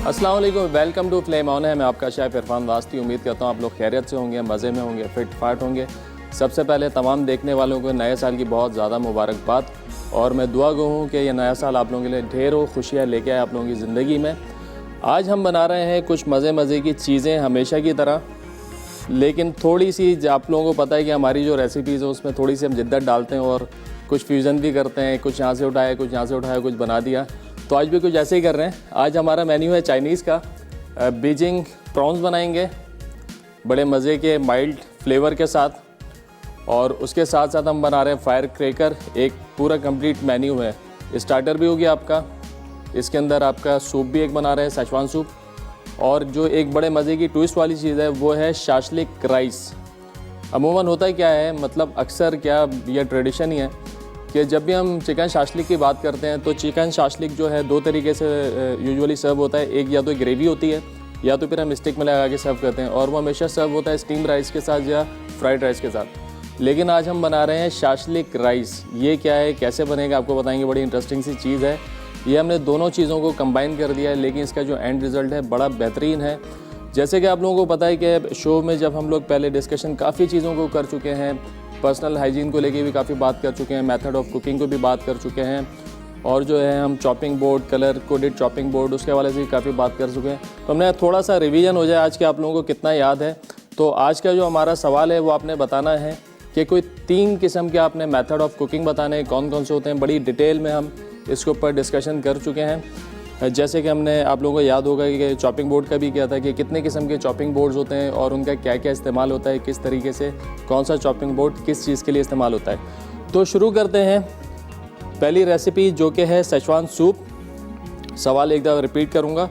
अस्सलाम वालेकुम, welcome to flame on है। मैं आपका शेफ इरफान वास्ती। उम्मीद करता हूँ आप लोग खैरियत से होंगे, मज़े में होंगे, फिट फाट होंगे। सबसे पहले तमाम देखने वालों को नए साल की बहुत ज़्यादा मुबारकबाद और मैं दुआ गो हूँ कि ये नया साल आप लोगों के लिए ढेरों खुशियाँ लेके आए आप लोगों की ज़िंदगी में। आज हम बना रहे हैं कुछ मज़े की चीज़ें हमेशा की तरह, लेकिन थोड़ी सी आप लोगों को पता है कि हमारी जो रेसिपीज़ है उसमें थोड़ी सी हम जिद्दत डालते हैं और कुछ फ्यूज़न भी करते हैं, कुछ यहाँ से उठाया, कुछ यहाँ से उठाया, कुछ बना दिया। तो आज भी कुछ ऐसे ही कर रहे हैं। आज हमारा मेन्यू है चाइनीज़ का। बीजिंग प्रॉन्स बनाएंगे बड़े मज़े के माइल्ड फ्लेवर के साथ, और उसके साथ साथ हम बना रहे हैं फायर क्रैकर। एक पूरा कंप्लीट मेन्यू है। स्टार्टर भी हो गया आपका, इसके अंदर आपका सूप भी एक बना रहे हैं, सेचवान सूप। और जो एक बड़े मज़े की ट्विस्ट वाली चीज़ है वो है शाशलिक राइस। अमूमन होता है क्या है, मतलब अक्सर क्या यह ट्रेडिशन ही है कि जब भी हम चिकन शाशलिक की बात करते हैं तो चिकन शाशलिक जो है दो तरीके से यूजुअली सर्व होता है। एक या तो ग्रेवी होती है या तो फिर हम स्टिक में लगा के सर्व करते हैं, और वो हमेशा सर्व होता है स्टीम राइस के साथ या फ्राइड राइस के साथ। लेकिन आज हम बना रहे हैं शाशलिक राइस। ये क्या है, कैसे बनेगा, आपको बताएंगे। बड़ी इंटरेस्टिंग सी चीज़ है। ये हमने दोनों चीज़ों को कंबाइन कर दिया है, लेकिन इसका जो एंड रिज़ल्ट है बड़ा बेहतरीन है। जैसे कि आप लोगों को पता है कि शो में जब हम लोग पहले डिस्कशन काफ़ी चीज़ों को कर चुके हैं, पर्सनल हाइजीन को लेके भी काफ़ी बात कर चुके हैं, मेथड ऑफ कुकिंग को भी बात कर चुके हैं, और जो है हम chopping board, colour coded chopping board, उसके हवाले से भी काफ़ी बात कर चुके हैं। तो हमने थोड़ा सा रिवीजन हो जाए आज के, आप लोगों को कितना याद है। तो आज का जो हमारा सवाल है वो आपने बताना है कि कोई 3 किस्म के आपने मेथड ऑफ कुकिंग बताने हैं, कौन कौन से होते हैं। बड़ी डिटेल में हम इसके ऊपर डिस्कशन कर चुके हैं। जैसे कि हमने, आप लोगों को याद होगा कि चॉपिंग बोर्ड का भी किया था कि कितने किस्म के चॉपिंग बोर्ड्स होते हैं और उनका क्या क्या इस्तेमाल होता है, किस तरीके से कौन सा चॉपिंग बोर्ड किस चीज़ के लिए इस्तेमाल होता है। तो शुरू करते हैं पहली रेसिपी, जो कि है सेचवान सूप। सवाल एक दफ़ा रिपीट करूँगा,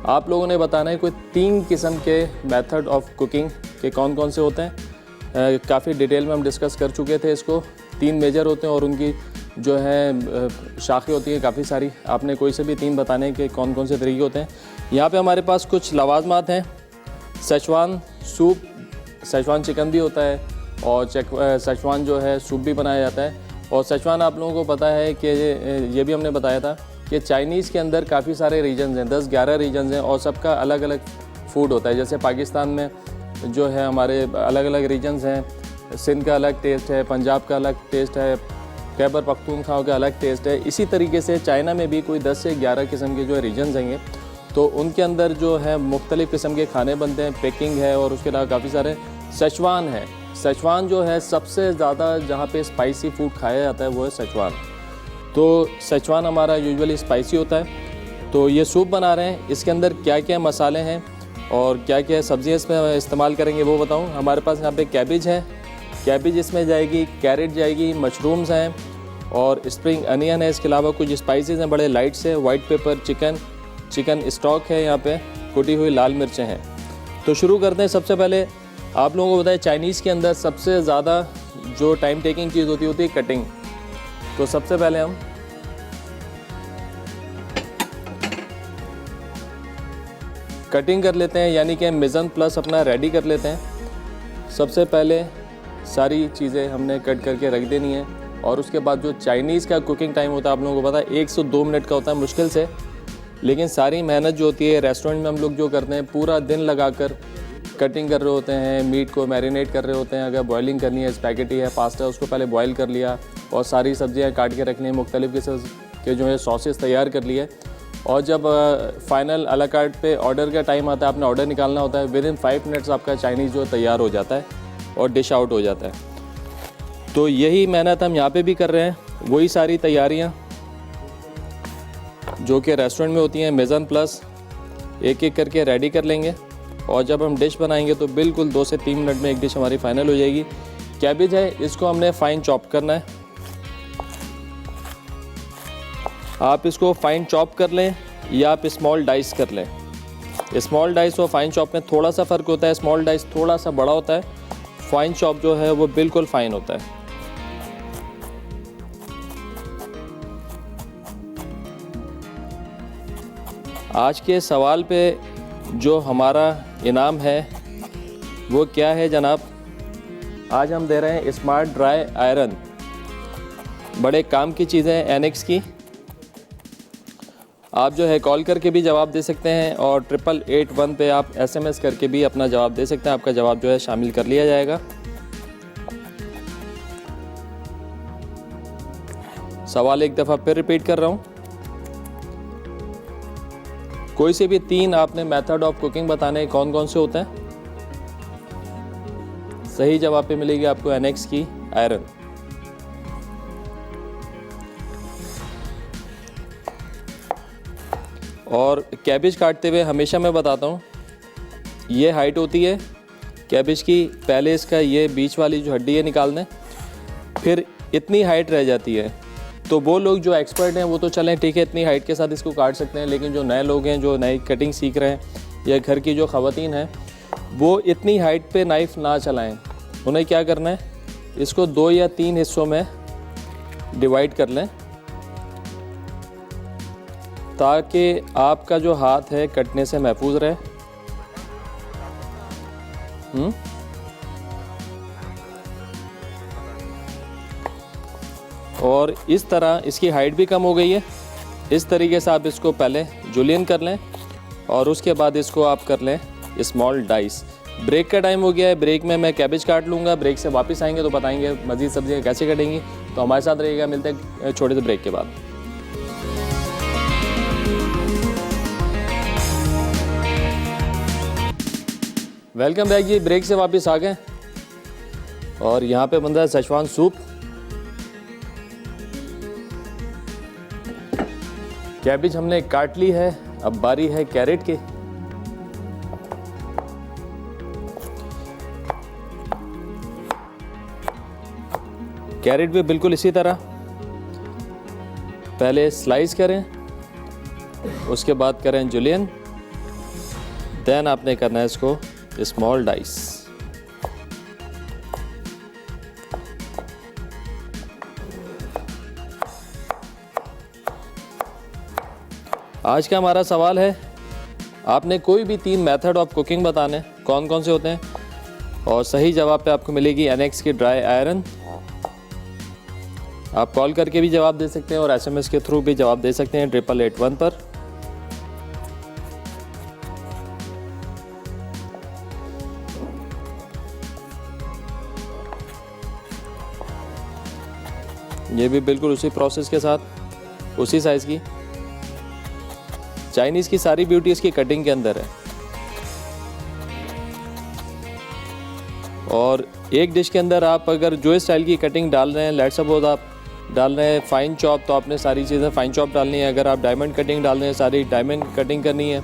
आप लोगों ने बताना है कोई 3 किस्म के मेथड ऑफ कुकिंग के कौन कौन से होते हैं। काफ़ी डिटेल में हम डिस्कस कर चुके थे इसको। 3 मेजर होते हैं और उनकी जो है शाखें होती हैं काफ़ी सारी। आपने कोई से भी 3 बताने के कौन कौन से तरीके होते हैं। यहाँ पे हमारे पास कुछ लवाजमात हैं। सेचवान सूप, सेचवान चिकन भी होता है, और सेचवान जो है सूप भी बनाया जाता है। और सेचवान आप लोगों को पता है कि ये भी हमने बताया था कि चाइनीज़ के अंदर काफ़ी सारे रीजन्स हैं, 10-11 रीजन्स हैं, और सबका अलग अलग फूड होता है। जैसे पाकिस्तान में जो है हमारे अलग अलग रीजन्स हैं। सिंध का अलग टेस्ट है, पंजाब का अलग टेस्ट है, खैबर पख्तूनख्वा का अलग टेस्ट है। इसी तरीके से चाइना में भी कोई 10 से 11 किस्म के जो रीजन्स हैं, तो उनके अंदर जो है मुख्तलिफ़ किस्म के खाने बनते हैं। पेकिंग है और उसके अलावा काफ़ी सारे। सेचवान है, सेचवान जो है सबसे ज़्यादा जहाँ पे स्पाइसी फूड खाया जाता है वो है सेचवान। तो सेचवान हमारा यूजुअली स्पाइसी होता है। तो ये सूप बना रहे हैं, इसके अंदर क्या क्या मसाले हैं और क्या क्या सब्ज़ियाँ इसमें इस्तेमाल करेंगे वो बताऊँ। हमारे पास यहाँ पे कैबिज है, कैबिज इसमें जाएगी, कैरेट जाएगी, मशरूम्स हैं और स्प्रिंग अनियन है। इसके अलावा कुछ स्पाइसेस हैं बड़े लाइट से, वाइट पेपर, चिकन स्टॉक है, यहाँ पे कुटी हुई लाल मिर्चें हैं। तो शुरू करते हैं। सबसे पहले आप लोगों को बताएं, चाइनीज़ के अंदर सबसे ज़्यादा जो टाइम टेकिंग चीज़ होती है कटिंग। तो सबसे पहले हम कटिंग कर लेते हैं, यानी कि मिज़न प्लस अपना रेडी कर लेते हैं। सबसे पहले सारी चीज़ें हमने कट करके रख देनी है, और उसके बाद जो चाइनीज़ का कुकिंग टाइम होता है आप लोगों को पता है 1 से 2 मिनट का होता है मुश्किल से। लेकिन सारी मेहनत जो होती है रेस्टोरेंट में हम लोग जो करते हैं, पूरा दिन लगाकर कटिंग कर रहे होते हैं, मीट को मैरिनेट कर रहे होते हैं। अगर बॉइलिंग करनी है, स्पैगेटी है, पास्ता, उसको पहले बॉयल कर लिया और सारी सब्जियाँ काट के रख ली, मुख्तलिफ़ किस्म के जो है सॉसेस तैयार कर लिए। और जब फाइनल अला कार्ट पे ऑर्डर का टाइम आता है, आपने ऑर्डर निकालना होता है, विदिन 5 मिनट्स आपका चाइनीज़ जो तैयार हो जाता है और डिश आउट हो जाता है। तो यही मेहनत हम यहाँ पे भी कर रहे हैं, वही सारी तैयारियाँ जो कि रेस्टोरेंट में होती हैं। मेज़न प्लस एक एक करके रेडी कर लेंगे, और जब हम डिश बनाएंगे तो बिल्कुल 2 से 3 मिनट में एक डिश हमारी फाइनल हो जाएगी। कैबिज है, इसको हमने फाइन चॉप करना है। आप इसको फाइन चॉप कर लें या आप स्मॉल डाइस कर लें। स्मॉल डाइस और फाइन चॉप में थोड़ा सा फ़र्क होता है। स्मॉल डाइस थोड़ा सा बड़ा होता है, फाइन चॉप जो है वो बिल्कुल फाइन होता है। आज के सवाल पे जो हमारा इनाम है वो क्या है जनाब? आज हम दे रहे हैं स्मार्ट ड्राई आयरन। बड़े काम की चीज़ें हैं एनेक्स की। आप जो है कॉल करके भी जवाब दे सकते हैं और 8881 पे आप SMS करके भी अपना जवाब दे सकते हैं। आपका जवाब जो है शामिल कर लिया जाएगा। सवाल एक दफ़ा फिर रिपीट कर रहा हूँ। कोई से भी 3 आपने मेथड ऑफ कुकिंग बताने, कौन कौन से होते हैं। सही जवाब पे मिलेगी आपको NX की आयरन। और कैबेज काटते हुए हमेशा मैं बताता हूँ, ये हाइट होती है कैबेज की, पहले इसका ये बीच वाली जो हड्डी है निकाल दें, फिर इतनी हाइट रह जाती है। तो वो लोग जो एक्सपर्ट हैं वो तो चलें ठीक है, इतनी हाइट के साथ इसको काट सकते हैं, लेकिन जो नए लोग हैं, जो नई कटिंग सीख रहे हैं, या घर की जो ख़वातीन हैं, वो इतनी हाइट पे नाइफ़ ना चलाएं। उन्हें क्या करना है, इसको 2 या 3 हिस्सों में डिवाइड कर लें, ताकि आपका जो हाथ है कटने से महफूज रहे। और इस तरह इसकी हाइट भी कम हो गई है। इस तरीके से आप इसको पहले जुलियन कर लें और उसके बाद इसको आप कर लें स्मॉल डाइस। ब्रेक का टाइम हो गया है, ब्रेक में मैं कैबेज काट लूँगा। ब्रेक से वापस आएंगे तो बताएंगे मज़ीद सब्जियाँ कैसे कटेंगी। तो हमारे साथ रहिएगा, मिलते हैं छोटे से ब्रेक के बाद। वेलकम बैक जी, ब्रेक से वापस आ गए और यहाँ पे बन रहा है सेजवान सूप। कैबेज हमने काट ली है, अब बारी है कैरेट की। कैरेट भी बिल्कुल इसी तरह पहले स्लाइस करें, उसके बाद करें जुलियन, देन आपने करना है इसको स्मॉल डाइस। आज का हमारा सवाल है, आपने कोई भी 3 मेथड ऑफ कुकिंग बताने, कौन कौन से होते हैं, और सही जवाब पे आपको मिलेगी NX की ड्राई आयरन। आप कॉल करके भी जवाब दे सकते हैं और SMS के थ्रू भी जवाब दे सकते हैं 8881 पर। ये भी बिल्कुल उसी प्रोसेस के साथ, उसी साइज़ की। चाइनीज़ की सारी ब्यूटी इसकी कटिंग के अंदर है। और एक डिश के अंदर आप अगर जो स्टाइल की कटिंग डाल रहे हैं, लेट्स सपोज आप डाल रहे हैं फाइन चॉप, तो आपने सारी चीज़ें फाइन चॉप डालनी है। अगर आप डायमंड कटिंग डाल रहे हैं, सारी डायमंड कटिंग करनी है।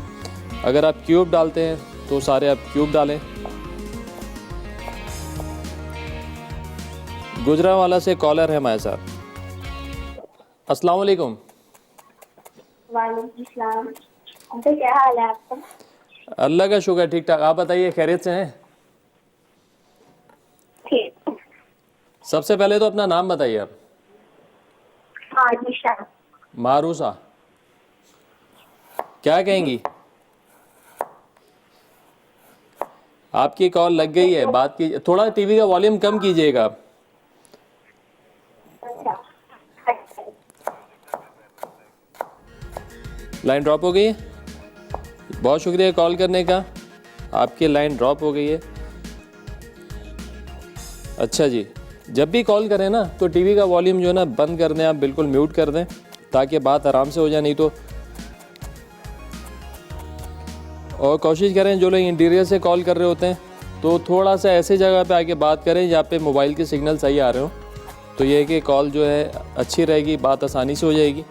अगर आप क्यूब डालते हैं तो सारे आप क्यूब डालें। गुजरांवाला से कॉलर है हमारे साथ। अस्सलाम वालेकुम। वालेकुम सलाम। अंकल क्या हाल है आपका? अल्लाह का शुक्र, ठीक ठाक। आप बताइए, खैरियत से हैं? ठीक। सबसे पहले तो अपना नाम बताइए आप। मारूसा। मारूसा, क्या कहेंगी? आपकी कॉल लग गई है, बात की। थोड़ा टीवी का वॉल्यूम कम कीजिएगा आप। लाइन ड्रॉप हो गई है। बहुत शुक्रिया कॉल करने का, आपकी लाइन ड्रॉप हो गई है। अच्छा जी, जब भी कॉल करें ना तो टीवी का वॉल्यूम जो है ना बंद कर दें, आप बिल्कुल म्यूट कर दें, ताकि बात आराम से हो जाए। नहीं तो और कोशिश करें, जो लोग इंटीरियर से कॉल कर रहे होते हैं तो थोड़ा सा ऐसे जगह पे आके बात करें जहाँ पे मोबाइल के सिग्नल सही आ रहे हो, तो ये है कि कॉल जो है अच्छी रहेगी, बात आसानी से हो जाएगी।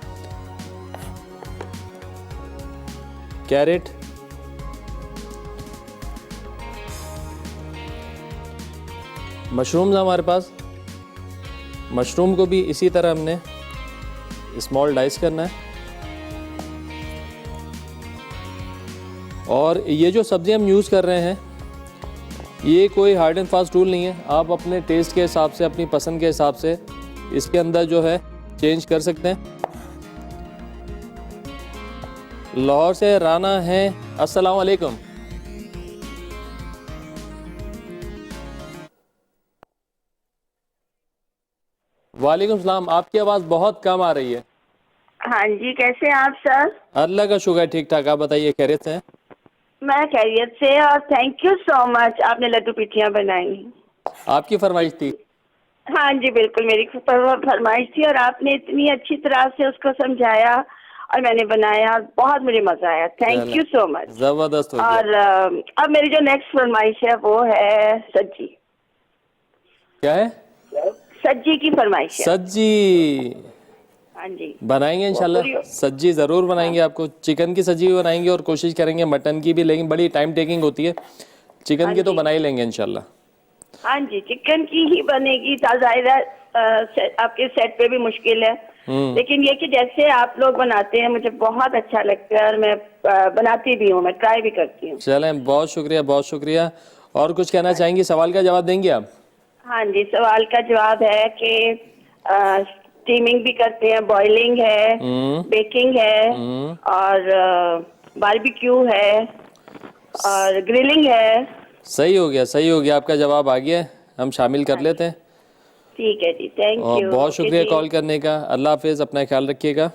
कैरेट, मशरूम्स हमारे पास। मशरूम को भी इसी तरह हमने स्मॉल डाइस करना है। और ये जो सब्ज़ियाँ हम यूज़ कर रहे हैं, ये कोई हार्ड एंड फास्ट रूल नहीं है। आप अपने टेस्ट के हिसाब से, अपनी पसंद के हिसाब से इसके अंदर जो है चेंज कर सकते हैं। लाहौर से राना है। अस्सलाम वालेकुम। वालेकुम सलाम। आपकी आवाज़ बहुत कम आ रही है। हाँ जी, कैसे हैं आप सर? अल्लाह का शुक्र है, ठीक ठाक। आप बताइए, खैरियत से हैं? मैं खैरियत से, और थैंक यू सो मच, आपने लड्डू पिठियाँ बनाई। आपकी फरमाइश थी। हाँ जी, बिल्कुल मेरी फरमाइश थी, और आपने इतनी अच्छी तरह से उसको समझाया और मैंने बनाया, बहुत मुझे मजा आया। Thank you so much. जबरदस्त हो गया। और अब मेरी जो नेक्स्ट फरमाइश है वो है सज्जी। क्या है? सज्जी की फरमाइश है। सज्जी हाँ जी, बनाएंगे इंशाल्लाह। पूरी- सज्जी ज़रूर बनाएंगे, आपको चिकन की सज्जी भी बनाएंगे और कोशिश करेंगे मटन की भी, लेकिन बड़ी टाइम टेकिंग होती है। चिकन हाँ की तो जी। बना ही लेंगे इंशाल्लाह। हाँ जी, चिकन की ही बनेगी। जाहिर है आपके सेट पे भी मुश्किल है, लेकिन ये कि जैसे आप लोग बनाते हैं मुझे बहुत अच्छा लगता है, और मैं बनाती भी हूँ, मैं ट्राई भी करती हूँ। चलें, बहुत शुक्रिया, बहुत शुक्रिया। और कुछ कहना चाहेंगी? सवाल का जवाब देंगे आप? हाँ जी, सवाल का जवाब है कि स्टीमिंग भी करते हैं, बॉइलिंग है, बेकिंग है, और बारबेक्यू है, और ग्रिलिंग है। सही हो गया, सही हो गया, आपका जवाब आ गया। हम शामिल कर लेते हैं। ठीक है जी, थैंक और यू। बहुत ओके शुक्रिया जी। कॉल करने का। अल्लाह हाफिज़, अपना ख्याल रखिएगा।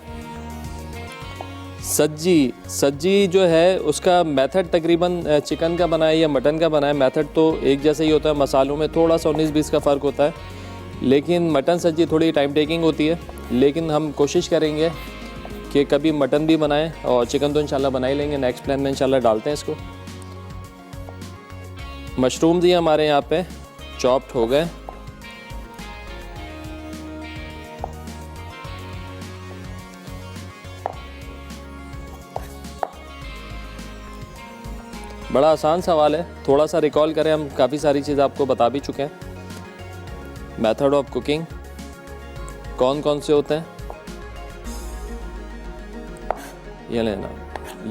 सज्जी सज्जी जो है उसका मेथड तकरीबन चिकन का बना है या मटन का बना है, मेथड तो एक जैसा ही होता है। मसालों में थोड़ा सा 19-20 का फ़र्क होता है, लेकिन मटन सज्जी थोड़ी टाइम टेकिंग होती है। लेकिन हम कोशिश करेंगे कि कभी मटन भी बनाएं, और चिकन तो इंशाल्लाह बना ही लेंगे। नेक्स्ट प्लान में इंशाल्लाह डालते हैं इसको। मशरूम भी हमारे यहाँ पे चॉप्ड हो गए। बड़ा आसान सवाल है, थोड़ा सा रिकॉल करें। हम काफ़ी सारी चीज़ आपको बता भी चुके हैं। मेथड ऑफ कुकिंग कौन कौन से होते हैं, ये लेना।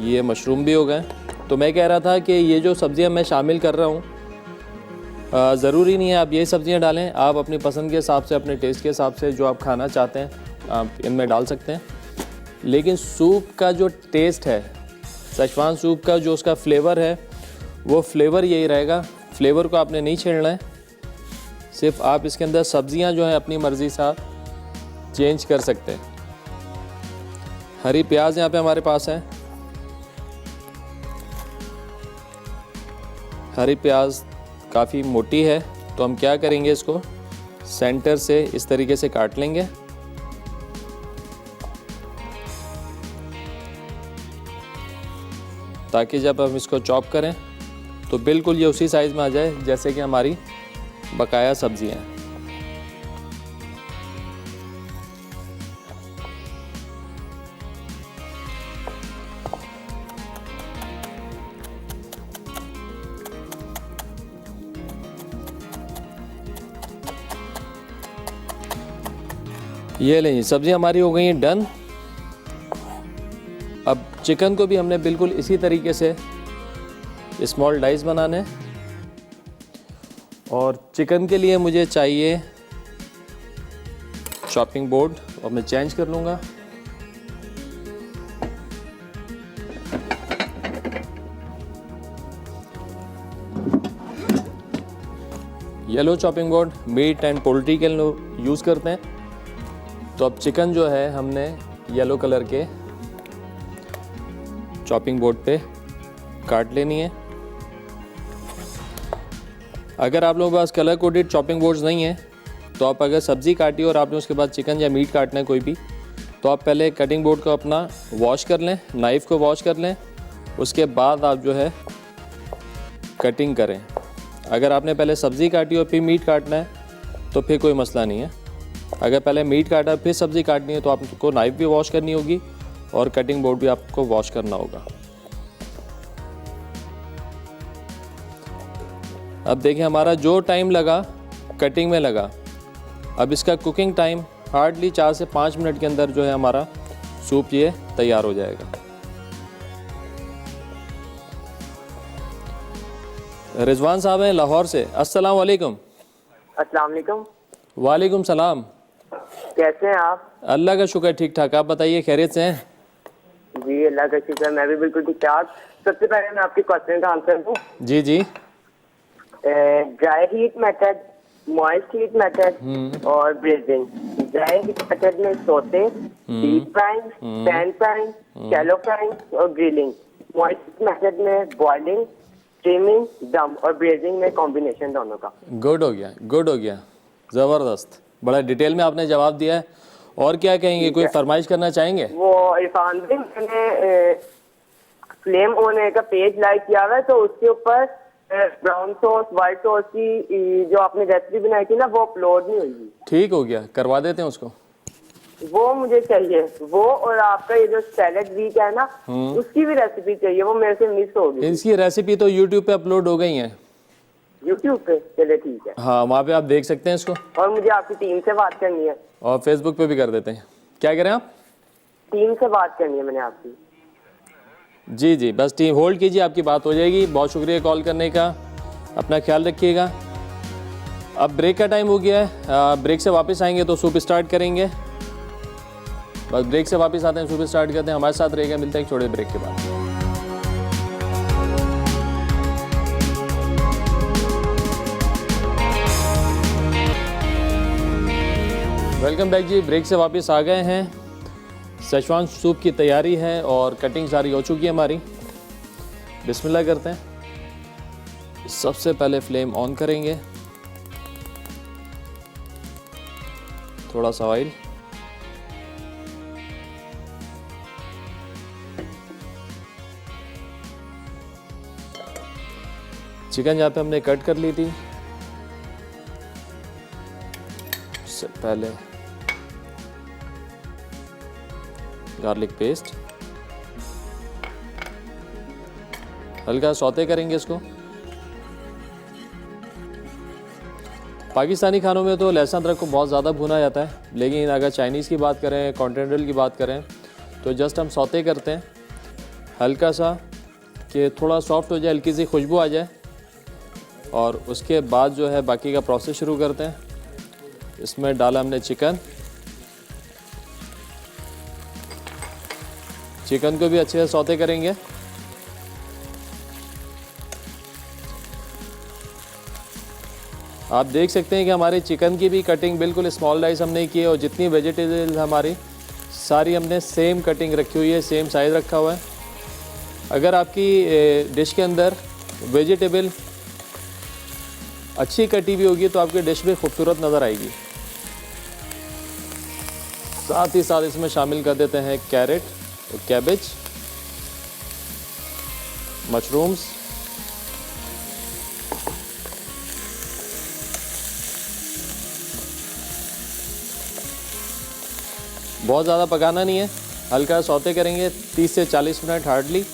ये मशरूम भी हो गए। तो मैं कह रहा था कि ये जो सब्ज़ियां मैं शामिल कर रहा हूँ, ज़रूरी नहीं है आप ये सब्ज़ियां डालें। आप अपनी पसंद के हिसाब से, अपने टेस्ट के हिसाब से जो आप खाना चाहते हैं आप इनमें डाल सकते हैं। लेकिन सूप का जो टेस्ट है, सेजवान सूप का जो उसका फ्लेवर है, वो फ्लेवर यही रहेगा। फ्लेवर को आपने नहीं छेड़ना है, सिर्फ आप इसके अंदर सब्जियां जो हैं अपनी मर्ज़ी से आप चेंज कर सकते हैं। हरी प्याज यहाँ पे हमारे पास है। हरी प्याज काफ़ी मोटी है, तो हम क्या करेंगे, इसको सेंटर से इस तरीके से काट लेंगे। ताकि जब हम इसको चॉप करें तो बिल्कुल ये उसी साइज़ में आ जाए जैसे कि हमारी बकाया सब्जियां हैं। ये लें, सब्ज़ी हमारी हो गई हैं डन। अब चिकन को भी हमने बिल्कुल इसी तरीके से स्मॉल डाइस बनाने हैं। और चिकन के लिए मुझे चाहिए चॉपिंग बोर्ड, और मैं चेंज कर लूँगा। Yellow chopping board meat and poultry के लोग यूज़ करते हैं। तो अब चिकन जो है हमने येलो कलर के चॉपिंग बोर्ड पे काट लेनी है। अगर आप लोगों के पास कलर कोडेड चॉपिंग बोर्ड्स नहीं है, तो आप अगर सब्ज़ी काटी और आपने उसके बाद चिकन या मीट काटना है कोई भी, तो आप पहले कटिंग बोर्ड को अपना वॉश कर लें, नाइफ़ को वॉश कर लें, उसके बाद आप जो है कटिंग करें। अगर आपने पहले सब्ज़ी काटी और फिर मीट काटना है तो फिर कोई मसला नहीं है। अगर पहले मीट काटा फिर सब्ज़ी काटनी है तो आपको नाइफ़ भी वॉश करनी होगी और कटिंग बोर्ड भी आपको वॉश करना होगा। अब देखिए हमारा जो टाइम लगा कटिंग में लगा, अब इसका कुकिंग टाइम हार्डली 4 से 5 मिनट के अंदर जो है हमारा सूप ये तैयार हो जाएगा। रिजवान साहब हैं लाहौर से। अस्सलाम वालेकुम। अस्सलाम वालेकुम। वालेकुम सलाम। कैसे हैं आप? अल्लाह का शुक्र, ठीक ठाक। आप बताइए, खैरियत से हैं? जी अल्लाह का शुक्र, मैं भी बिल्कुल ठीक ठाक। सबसे पहले मैं आपके क्वेश्चन का आंसर दूं। जी जी। Dry heat method, moist heat method और ब्रेजिंग, ड्राइंग मेथड में sauté, deep frying, pan frying, shallow frying और ग्रिलिंग। मॉइस्ट मेथड में बॉइलिंग, स्टीमिंग, दम और ब्रेजिंग में कॉम्बिनेशन दोनों का। गुड हो गया, गुड हो गया, ज़बरदस्त, बड़ा डिटेल में आपने जवाब दिया है। और क्या कहेंगे, कोई फरमाइश करना चाहेंगे? वो इरफान भाई, मैंने फ्लेम होने का पेज लाइक किया हुआ है, तो उसके ऊपर ब्राउन सॉस, व्हाइट सॉस की जो आपने रेसिपी बनाई थी ना, वो अपलोड नहीं हुई। ठीक हो गया, करवा देते हैं उसको। वो मुझे चाहिए, वो और आपका ये जो सैलेड वीक है ना, उसकी भी रेसिपी चाहिए, वो मेरे से मिस हो गई। इसकी रेसिपी तो यूट्यूब पे अपलोड हो गई है। यूट्यूब पे? चले ठीक है। हाँ, वहाँ पे आप देख सकते हैं इसको। और मुझे आपकी टीम से बात करनी है। और फेसबुक पे भी कर देते हैं। क्या करें आप? टीम से बात करनी है मैंने आपकी। जी जी, बस टीम होल्ड कीजिए, आपकी बात हो जाएगी। बहुत शुक्रिया कॉल करने का, अपना ख्याल रखिएगा। अब ब्रेक का टाइम हो गया है, ब्रेक से वापस आएंगे तो सूप स्टार्ट करेंगे। बस ब्रेक से वापस आते हैं, सूप स्टार्ट करते हैं। हमारे साथ रहेगा, मिलते हैं एक छोटे ब्रेक के बाद। वेलकम बैक जी, ब्रेक से वापस आ गए हैं। सेजवान सूप की तैयारी है और कटिंग सारी हो चुकी है हमारी। बिस्मिल्लाह करते हैं। सबसे पहले फ्लेम ऑन करेंगे, थोड़ा सा ऑयल, चिकन जहाँ पे हमने कट कर ली थी, उससे पहले गार्लिक पेस्ट, हल्का सौते करेंगे इसको। पाकिस्तानी खानों में तो लहसुन अदरक को बहुत ज़्यादा भुना जाता है, लेकिन अगर चाइनीज़ की बात करें, कॉन्टिनेंटल की बात करें, तो जस्ट हम सौते करते हैं हल्का सा, कि थोड़ा सॉफ्ट हो जाए, हल्की सी खुशबू आ जाए, और उसके बाद जो है बाकी का प्रोसेस शुरू करते हैं। इसमें डाला हमने चिकन को भी अच्छे से सौते करेंगे। आप देख सकते हैं कि हमारे चिकन की भी कटिंग बिल्कुल स्मॉल डाइस हमने की है, और जितनी वेजिटेबल हमारी सारी हमने सेम कटिंग रखी हुई है, सेम साइज़ रखा हुआ है। अगर आपकी डिश के अंदर वेजिटेबल अच्छी कटी भी होगी तो आपकी डिश भी खूबसूरत नज़र आएगी। साथ ही साथ इसमें शामिल कर देते हैं कैरेट, कैबेज, मशरूम्स, बहुत ज़्यादा पकाना नहीं है, हल्का सौते करेंगे 30 से 40 मिनट हार्डली,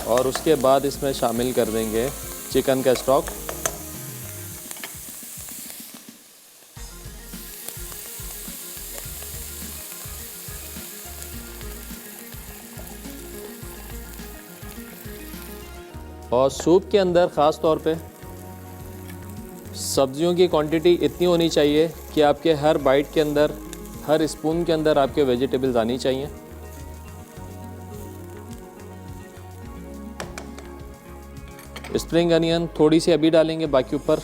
और उसके बाद इसमें शामिल कर देंगे चिकन का स्टॉक। और सूप के अंदर ख़ास तौर पे सब्जियों की क्वांटिटी इतनी होनी चाहिए कि आपके हर बाइट के अंदर, हर स्पून के अंदर आपके वेजिटेबल्स आनी चाहिए। स्प्रिंग अनियन थोड़ी सी अभी डालेंगे, बाकी ऊपर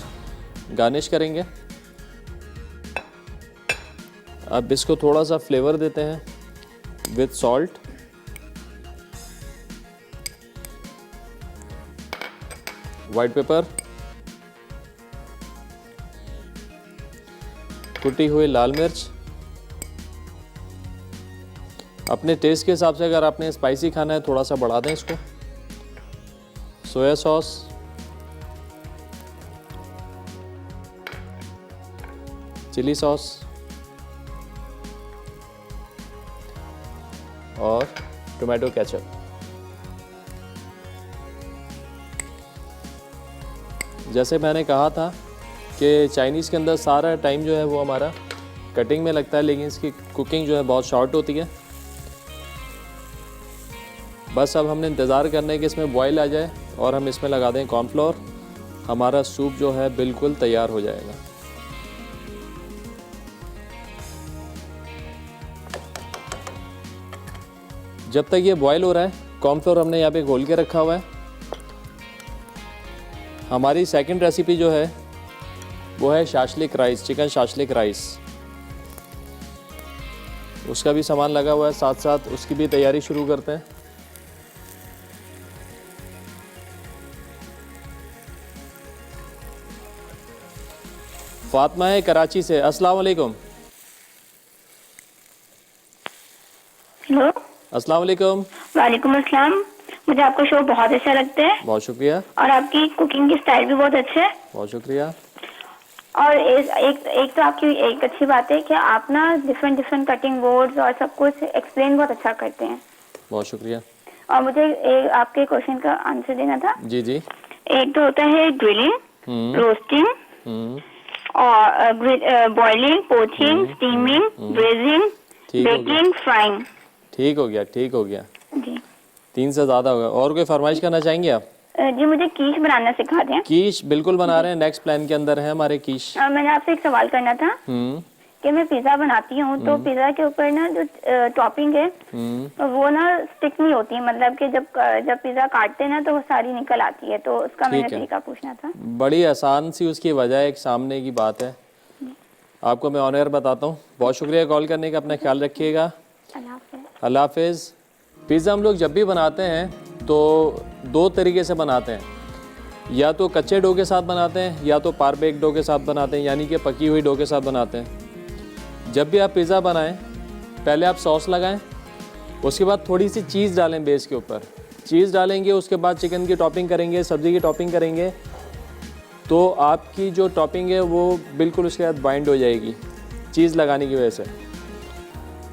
गार्निश करेंगे। अब इसको थोड़ा सा फ्लेवर देते हैं विद सॉल्ट, वाइट पेपर, कुटी हुई लाल मिर्च। अपने टेस्ट के हिसाब से अगर आपने स्पाइसी खाना है थोड़ा सा बढ़ा दें इसको। सोया सॉस, चिली सॉस और टोमेटो केचप। जैसे मैंने कहा था कि चाइनीज़ के अंदर सारा टाइम जो है वो हमारा कटिंग में लगता है, लेकिन इसकी कुकिंग जो है बहुत शॉर्ट होती है। बस अब हमने इंतज़ार करना है कि इसमें बॉयल आ जाए और हम इसमें लगा दें कॉर्नफ्लोर। हमारा सूप जो है बिल्कुल तैयार हो जाएगा। जब तक ये बॉयल हो रहा है, कॉर्नफ्लोर हमने यहाँ पे घोल के रखा हुआ है। हमारी सेकंड रेसिपी जो है वो है shashlik rice, chicken shashlik rice. उसका भी सामान लगा हुआ है, साथ साथ उसकी भी तैयारी शुरू करते हैं। फातिमा है कराची से। अस्सलाम वालेकुम। हेलो। अस्सलाम वालेकुम। वालेकुम अस्सलाम। मुझे आपका शो बहुत अच्छा लगता है बहुत शुक्रिया। और आपकी कुकिंग की स्टाइल भी बहुत अच्छा है। बहुत शुक्रिया। और एक तो आपकी एक अच्छी बात है कि आप ना डिफरेंट कटिंग बोर्ड्स और सब कुछ एक्सप्लेन बहुत अच्छा करते हैं। बहुत शुक्रिया। और मुझे आपके क्वेश्चन का आंसर देना था। जी जी। एक तो होता है ग्रिलिंग, रोस्टिंग और बॉइलिंग, पोचिंग, स्टीमिंग, ब्रेजिंग, ठीक हो गया। Baking, frying. ठीक हो गया, ठीक हो गया। जी 3 से ज़्यादा होगा। और कोई फरमाइश करना चाहेंगे आप? जी मुझे कीश बनाना सिखा दें। कीश बिल्कुल बना रहे हैं, नेक्स्ट प्लान के अंदर है हमारे कीश। मैंने आपसे एक सवाल करना था कि मैं पिज़्ज़ा बनाती हूँ तो पिज़्ज़ा के ऊपर ना जो टॉपिंग है वो ना स्टिक नहीं होती, मतलब कि जब पिज़्ज़ा काटते हैं ना तो वो सारी निकल आती है, तो उसका मैंने ठीक है। तरीका पूछना था। बड़ी आसान सी उसकी वजह एक सामने की बात है, आपको मैं ऑन एयर बताता हूँ। बहुत शुक्रिया कॉल करने का, अपना ख्याल रखिएगा। अल्लाह हाफ़िज़। अल्लाह हाफिज़। पिज़्ज़ा हम लोग जब भी बनाते हैं तो 2 तरीके से बनाते हैं, या तो कच्चे डो के साथ बनाते हैं या तो पार बेक डो के साथ बनाते हैं, यानी कि पकी हुई डो के साथ बनाते हैं। जब भी आप पिज़्ज़ा बनाएं पहले आप सॉस लगाएं, उसके बाद थोड़ी सी चीज़ डालें बेस के ऊपर। चीज़ डालेंगे, उसके बाद चिकन की टॉपिंग करेंगे, सब्ज़ी की टॉपिंग करेंगे, तो आपकी जो टॉपिंग है वो बिल्कुल उसके साथ बाइंड हो जाएगी चीज़ लगाने की वजह से।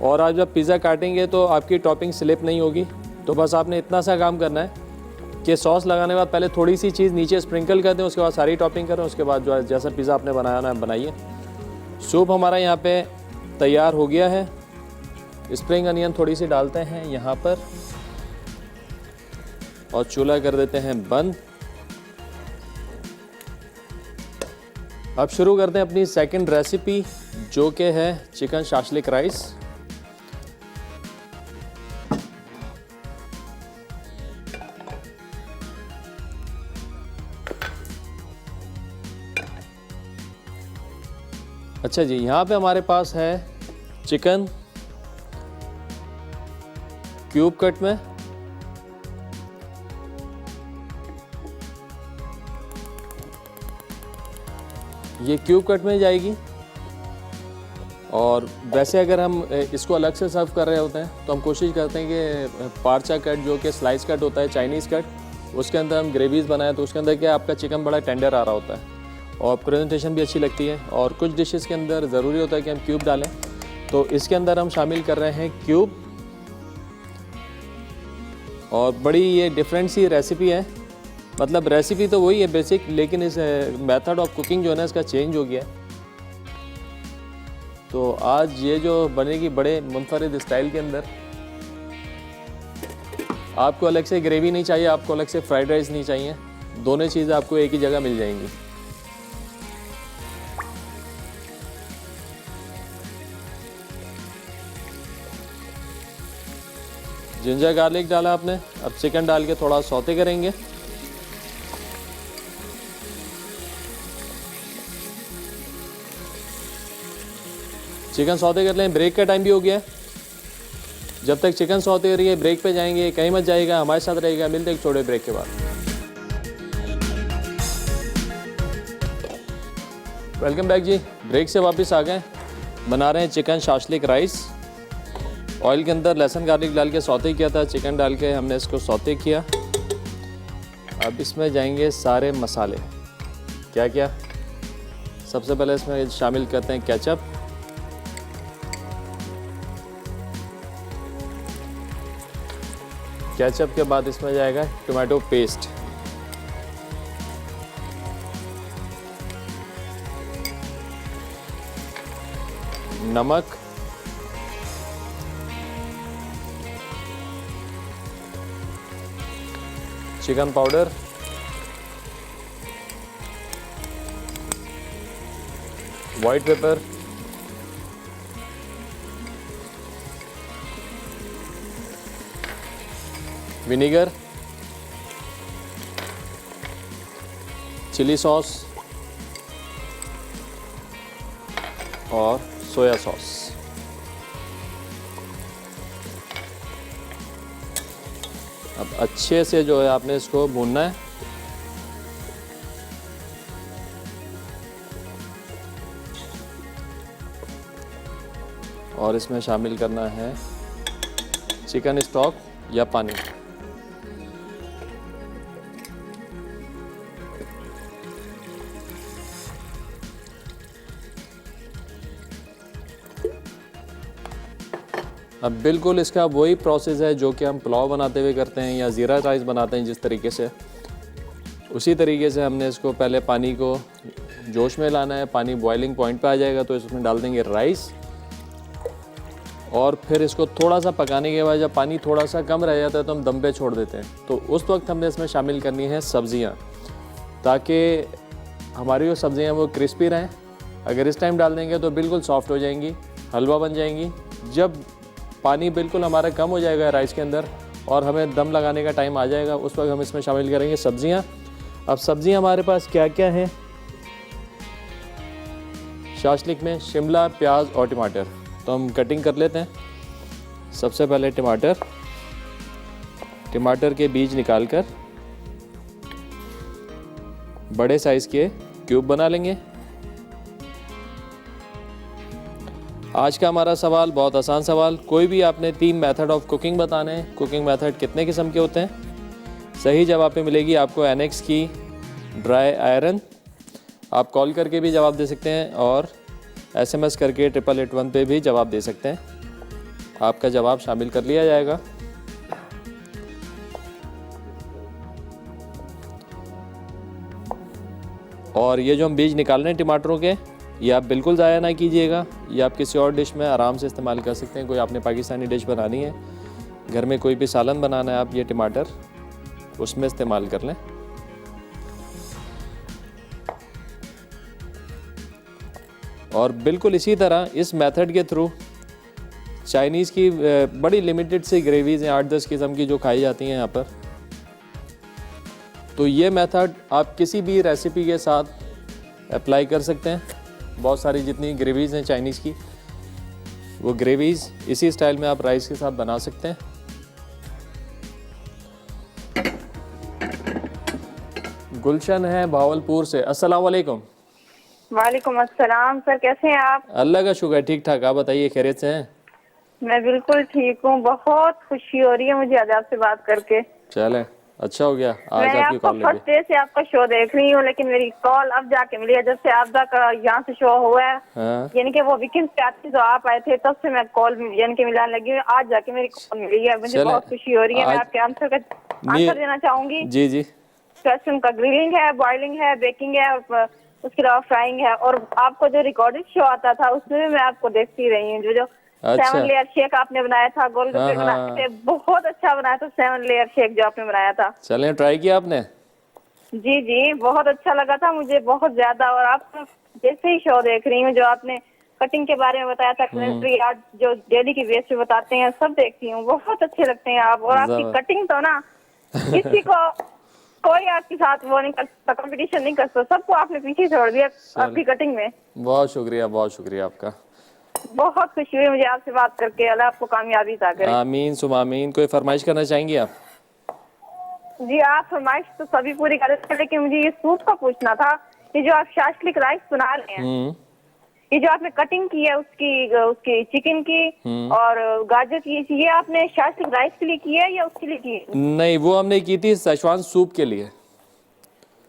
और आज जब पिज़्ज़ा काटेंगे तो आपकी टॉपिंग स्लिप नहीं होगी। तो बस आपने इतना सा काम करना है कि सॉस लगाने के बाद पहले थोड़ी सी चीज़ नीचे स्प्रिंकल कर दें, उसके बाद सारी टॉपिंग करें, उसके बाद जो है जैसा पिज़्ज़ा आपने बनाया ना बनाइए। सूप हमारा यहाँ पे तैयार हो गया है। स्प्रिंग अनियन थोड़ी सी डालते हैं यहाँ पर और चूल्हा कर देते हैं बंद। अब शुरू करते हैं अपनी सेकंड रेसिपी जो कि है चिकन शाशलिक राइस। अच्छा जी, यहाँ पे हमारे पास है चिकन क्यूब कट में, ये क्यूब कट में जाएगी। और वैसे अगर हम इसको अलग से सर्व कर रहे होते हैं तो हम कोशिश करते हैं कि पार्चा कट जो कि स्लाइस कट होता है, चाइनीज़ कट, उसके अंदर हम ग्रेवीज़ बनाएं तो उसके अंदर क्या आपका चिकन बड़ा टेंडर आ रहा होता है और प्रेजेंटेशन भी अच्छी लगती है। और कुछ डिशेस के अंदर ज़रूरी होता है कि हम क्यूब डालें, तो इसके अंदर हम शामिल कर रहे हैं क्यूब। और बड़ी ये डिफरेंट सी रेसिपी है, मतलब रेसिपी तो वही है बेसिक, लेकिन इस मेथड ऑफ कुकिंग जो है ना इसका चेंज हो गया है। तो आज ये जो बनेगी बड़े मुनफरिद स्टाइल के अंदर। आपको अलग से ग्रेवी नहीं चाहिए, आपको अलग से फ्राइड राइस नहीं चाहिए, दोनों चीज़ें आपको एक ही जगह मिल जाएंगी। जिंजर गार्लिक डाला आपने, अब चिकन डाल के थोड़ा सौते करेंगे। चिकन सौते कर लें। ब्रेक का टाइम भी हो गया है, जब तक चिकन सौते हो रही है ब्रेक पे जाएंगे, कहीं मत जाएगा, हमारे साथ रहेगा। मिलते हैं एक छोटे ब्रेक के बाद। वेलकम बैक जी, ब्रेक से वापस आ गए। बना रहे हैं चिकन शाशलिक राइस। ऑयल के अंदर लहसुन गार्लिक डाल के सौते किया था, चिकन डाल के हमने इसको सौते किया। अब इसमें जाएंगे सारे मसाले। क्या क्या? सबसे पहले इसमें शामिल करते हैं केचप, केचप के बाद इसमें जाएगा टोमेटो पेस्ट, नमक, chicken powder, white pepper, vinegar, chilli sauce और सोया सॉस। अब अच्छे से जो है आपने इसको भूनना है। और इसमें शामिल करना है चिकन स्टॉक या पानी। अब बिल्कुल इसका वही प्रोसेस है जो कि हम पुलाव बनाते हुए करते हैं या ज़ीरा राइस बनाते हैं जिस तरीके से, उसी तरीके से हमने इसको पहले पानी को जोश में लाना है। पानी बॉइलिंग पॉइंट पे आ जाएगा तो इसमें डाल देंगे राइस और फिर इसको थोड़ा सा पकाने के बाद जब पानी थोड़ा सा कम रह जाता है तो हम दम पे छोड़ देते हैं। तो उस वक्त हमने इसमें शामिल करनी है सब्ज़ियाँ, ताकि हमारी जो सब्ज़ियाँ वो क्रिस्पी रहें। अगर इस टाइम डाल देंगे तो बिल्कुल सॉफ्ट हो जाएंगी, हलवा बन जाएंगी। जब पानी बिल्कुल हमारा कम हो जाएगा राइस के अंदर और हमें दम लगाने का टाइम आ जाएगा, उस वक्त हम इसमें शामिल करेंगे सब्ज़ियाँ। अब सब्ज़ियाँ हमारे पास क्या क्या हैं शाशलिक में? शिमला, प्याज और टमाटर। तो हम कटिंग कर लेते हैं। सबसे पहले टमाटर के बीज निकालकर बड़े साइज़ के क्यूब बना लेंगे। आज का हमारा सवाल बहुत आसान सवाल, कोई भी आपने 3 मेथड ऑफ कुकिंग बताने हैं। कुकिंग मेथड कितने किस्म के होते हैं? सही जवाब पे मिलेगी आपको एनेक्स की ड्राई आयरन। आप कॉल करके भी जवाब दे सकते हैं और SMS करके 8881 पे भी जवाब दे सकते हैं। आपका जवाब शामिल कर लिया जाएगा। और ये जो हम बीज निकाल रहे हैं टमाटरों के, ये आप बिल्कुल ज़ाया ना कीजिएगा। ये आप किसी और डिश में आराम से इस्तेमाल कर सकते हैं। कोई आपने पाकिस्तानी डिश बनानी है, घर में कोई भी सालन बनाना है, आप ये टमाटर उसमें इस्तेमाल कर लें। और बिल्कुल इसी तरह इस मेथड के थ्रू चाइनीज़ की बड़ी लिमिटेड सी ग्रेवीज़ हैं, 8-10 किस्म की जो खाई जाती हैं यहाँ पर। तो ये मेथड आप किसी भी रेसिपी के साथ अप्लाई कर सकते हैं। बहुत सारी जितनी ग्रेवीज़ हैं चाइनीज़ की, वो ग्रेवीज़ इसी स्टाइल में आप राइस के साथ बना सकते हैं। गुलशन है भावलपुर से। अस्सलाम वालेकुम। वालेकुम अस्सलाम सर, कैसे हैं आप? अल्लाह का शुक्र, ठीक ठाक। आप बताइए, खैरियत से हैं? मैं बिल्कुल ठीक हूँ। बहुत खुशी हो रही है मुझे आज आपसे बात करके। चलें, अच्छा हो गया आज मैं आपकी आपको कॉल लगी। फर्स्ट डे से आपका शो देख रही हूँ, लेकिन मेरी कॉल अब जाके मिली है जब से आपका यहाँ से शो हुआ है। हाँ। यानी कि वो वीकेंड पे आती तो आप आए थे, तब से मैं कॉल यानी कि मिलाने लगी हूँ। आज जाके मेरी कॉल मिली है, मुझे चलें, बहुत खुशी हो रही है। मैं आज- आपके आंसर देना चाहूंगी। जी जी। क्वेश्चन का ग्रिलिंग है, बॉइलिंग है, बेकिंग है और उसके अलावा फ्राइंग है। और आपको जो रिकॉर्डेड शो आता था उसमें भी मैं आपको देखती रही हूँ। जो अच्छा। 7 लेयर शेक आपने बनाया था, गोलगप्पे हाँ, बनाए थे, बहुत अच्छा बनाया था 7 लेयर शेक जो आपने बनाया था। चलें, ट्राई किया आपने? जी जी, बहुत अच्छा लगा था मुझे, बहुत ज्यादा। और आप जैसे ही शो देख रही हूँ, जो आपने कटिंग के बारे में बताया था, क्लिनरी आर्ट जो डेली की बेस पे बताते हैं, सब देखती हूँ। बहुत अच्छे लगते हैं आप। और आपकी जबरदस्त। कटिंग तो ना किसी को कोई आपके साथ वो नहीं कर सकता, कंपटीशन नहीं कर सकता। सबको आपने पीछे छोड़ दिया आपकी कटिंग में। बहुत शुक्रिया आपका। बहुत खुशी हुई मुझे आपसे बात करके। अल्लाह आपको कामयाबी अता करे। आमीन सुम आमीन। कोई फरमाइश करना चाहेंगी आप? जी, आप फरमाइश तो सभी पूरी कर रहे थे, लेकिन मुझे ये सूप का पूछना था। ये जो आप शाशलिक राइस बना रहे हैं, ये जो आपने कटिंग की है उसकी चिकन की और गाजर की, ये आपने शाशलिक राइस के लिए की है या उसके लिए की है? नहीं, वो हमने की थी सेशवान सूप के लिए।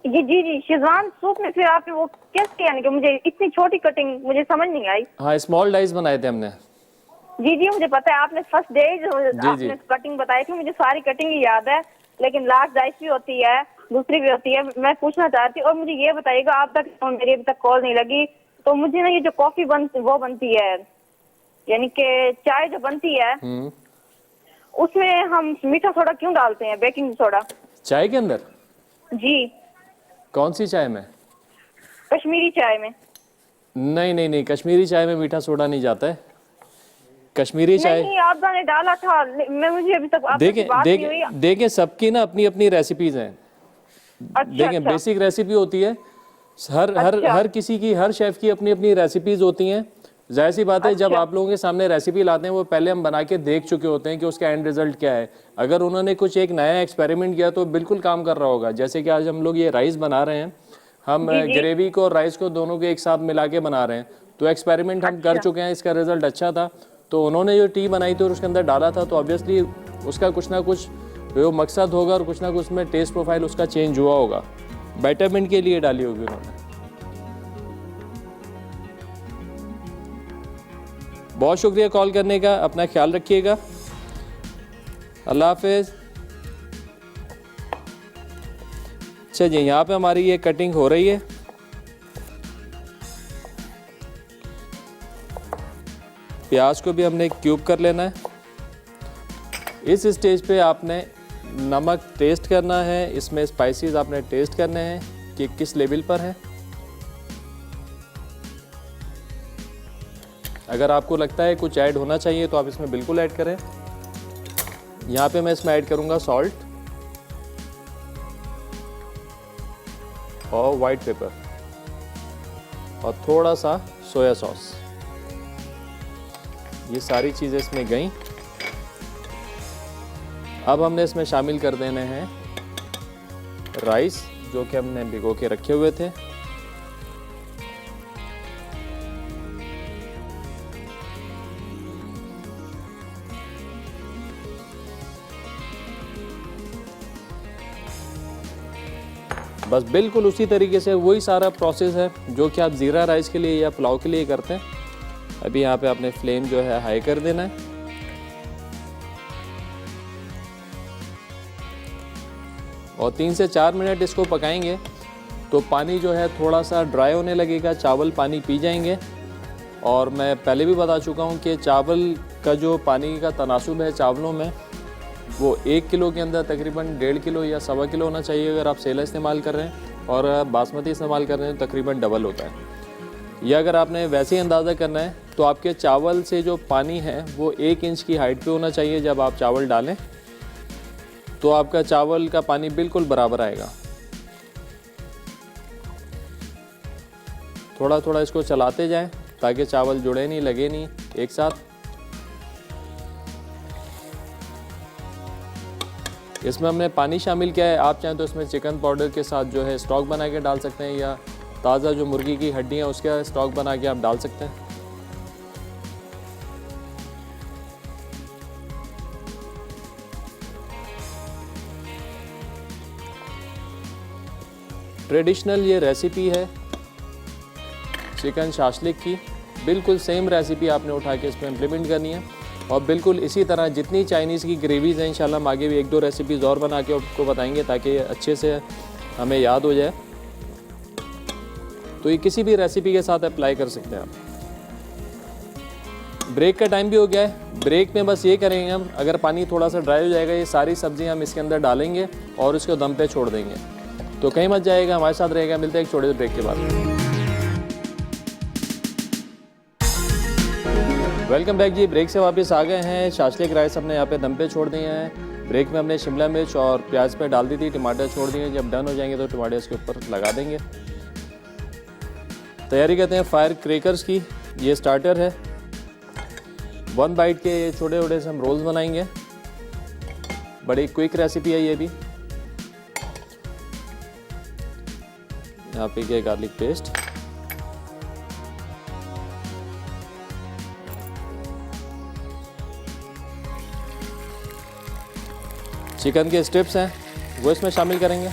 जी जी जी, शेजवान सूप में फिर आपने वो कैसे किया? यानी कि मुझे इतनी छोटी कटिंग मुझे समझ नहीं आई। हाँ, स्मॉल डाइस बनाए थे हमने। जी जी, मुझे पता है। आपने फर्स्ट डे आपने कटिंग बताई थी, मुझे सारी कटिंग ही याद है, लेकिन लास्ट डाइस भी होती है, दूसरी भी होती है। मैं पूछना चाहती हूँ। और मुझे ये बताइएगा, आप तक मेरी अभी तक कॉल नहीं लगी, तो मुझे ना ये जो कॉफी बनती है, यानी कि चाय जो बनती है, उसमें हम मीठा सोडा क्यों डालते हैं, बेकिंग सोडा? चाय के अंदर? जी। कौन सी चाय में? कश्मीरी चाय में। नहीं, कश्मीरी चाय में मीठा सोडा नहीं जाता है। कश्मीरी चाय नहीं, आपने डाला था। मैं मुझे अभी तक आपसे बात नहीं हुई। देखें सबकी ना अपनी अपनी रेसिपीज हैं। देखें, बेसिक रेसिपी होती है। हर किसी की, हर शेफ की अपनी अपनी रेसिपीज होती हैं। जाहिर सी बात है, जब आप लोगों के सामने रेसिपी लाते हैं वो पहले हम बना के देख चुके होते हैं कि उसका एंड रिजल्ट क्या है। अगर उन्होंने कुछ एक नया एक्सपेरिमेंट किया तो बिल्कुल काम कर रहा होगा। जैसे कि आज हम लोग ये राइस बना रहे हैं, हम ग्रेवी को और राइस को दोनों को एक साथ मिला के बना रहे हैं, तो एक्सपेरिमेंट हम कर चुके हैं, इसका रिजल्ट अच्छा था। तो उन्होंने जो टी बनाई थी और उसके अंदर डाला था, तो ऑब्वियसली उसका कुछ ना कुछ वो मकसद होगा और कुछ ना कुछ में टेस्ट प्रोफाइल उसका चेंज हुआ होगा, बेटरमेंट के लिए डाली होगी उन्होंने। बहुत शुक्रिया कॉल करने का, अपना ख्याल रखिएगा, अल्लाह हाफिज। अच्छा जी, यहाँ पे हमारी ये कटिंग हो रही है। प्याज को भी हमने क्यूब कर लेना है। इस स्टेज पे आपने नमक टेस्ट करना है, इसमें स्पाइसेस आपने टेस्ट करने हैं कि किस लेवल पर है। अगर आपको लगता है कुछ ऐड होना चाहिए तो आप इसमें बिल्कुल ऐड करें। यहाँ पे मैं इसमें ऐड करूँगा सॉल्ट और वाइट पेपर और थोड़ा सा सोया सॉस। ये सारी चीज़ें इसमें गई। अब हमने इसमें शामिल कर देने हैं राइस जो कि हमने भिगो के रखे हुए थे। बस बिल्कुल उसी तरीके से वही सारा प्रोसेस है जो कि आप ज़ीरा राइस के लिए या पुलाव के लिए करते हैं। अभी यहाँ पे आपने फ्लेम जो है हाई कर देना है और 3 से 4 मिनट इसको पकाएंगे तो पानी जो है थोड़ा सा ड्राई होने लगेगा, चावल पानी पी जाएंगे। और मैं पहले भी बता चुका हूँ कि चावल का जो पानी का तनासुब है चावलों में, वो 1 किलो के अंदर तकरीबन 1.5 किलो या 1.25 किलो होना चाहिए अगर आप सेला इस्तेमाल कर रहे हैं, और बासमती इस्तेमाल कर रहे हैं तो तकरीबन डबल होता है। या अगर आपने वैसे ही अंदाज़ा करना है तो आपके चावल से जो पानी है वो 1 इंच की हाइट पे होना चाहिए। जब आप चावल डालें तो आपका चावल का पानी बिल्कुल बराबर आएगा। थोड़ा थोड़ा इसको चलाते जाएं ताकि चावल जुड़े नहीं, लगे नहीं एक साथ। इसमें हमने पानी शामिल किया है। आप चाहें तो इसमें चिकन पाउडर के साथ जो है स्टॉक बना के डाल सकते हैं, या ताज़ा जो मुर्गी की हड्डी है उसका स्टॉक बना के आप डाल सकते हैं। ट्रेडिशनल ये रेसिपी है चिकन शाशलिक की। बिल्कुल सेम रेसिपी आपने उठा के इसमें इम्प्लीमेंट करनी है और बिल्कुल इसी तरह जितनी चाइनीज़ की ग्रेवीज़ हैं इंशाल्लाह हम आगे भी 1-2 रेसिपीज़ और बना के आपको बताएंगे ताकि अच्छे से हमें याद हो जाए। तो ये किसी भी रेसिपी के साथ अप्लाई कर सकते हैं आप। ब्रेक का टाइम भी हो गया है। ब्रेक में बस ये करेंगे हम, अगर पानी थोड़ा सा ड्राई हो जाएगा ये सारी सब्ज़ी हम इसके अंदर डालेंगे और इसको दम पे छोड़ देंगे। तो कहीं मत जाएगा, हमारे साथ रहेगा। मिलते हैं एक छोटे से ब्रेक के बाद। वेलकम बैक जी, ब्रेक से वापस आ गए हैं। शाशलिक राइस हमने यहाँ पे दम पे छोड़ दिए हैं। ब्रेक में हमने शिमला मिर्च और प्याज पे डाल दी थी, टमाटर छोड़ दिए। जब डन हो जाएंगे तो टमाटर इसके ऊपर लगा देंगे। तैयारी करते हैं फायर क्रैकर्स की। ये स्टार्टर है। 1 बाइट के छोटे छोटे से हम रोल्स बनाएंगे। बड़ी क्विक रेसिपी है ये भी। यहाँ पे क्या गार्लिक पेस्ट, चिकन के स्ट्रिप्स हैं वो इसमें शामिल करेंगे।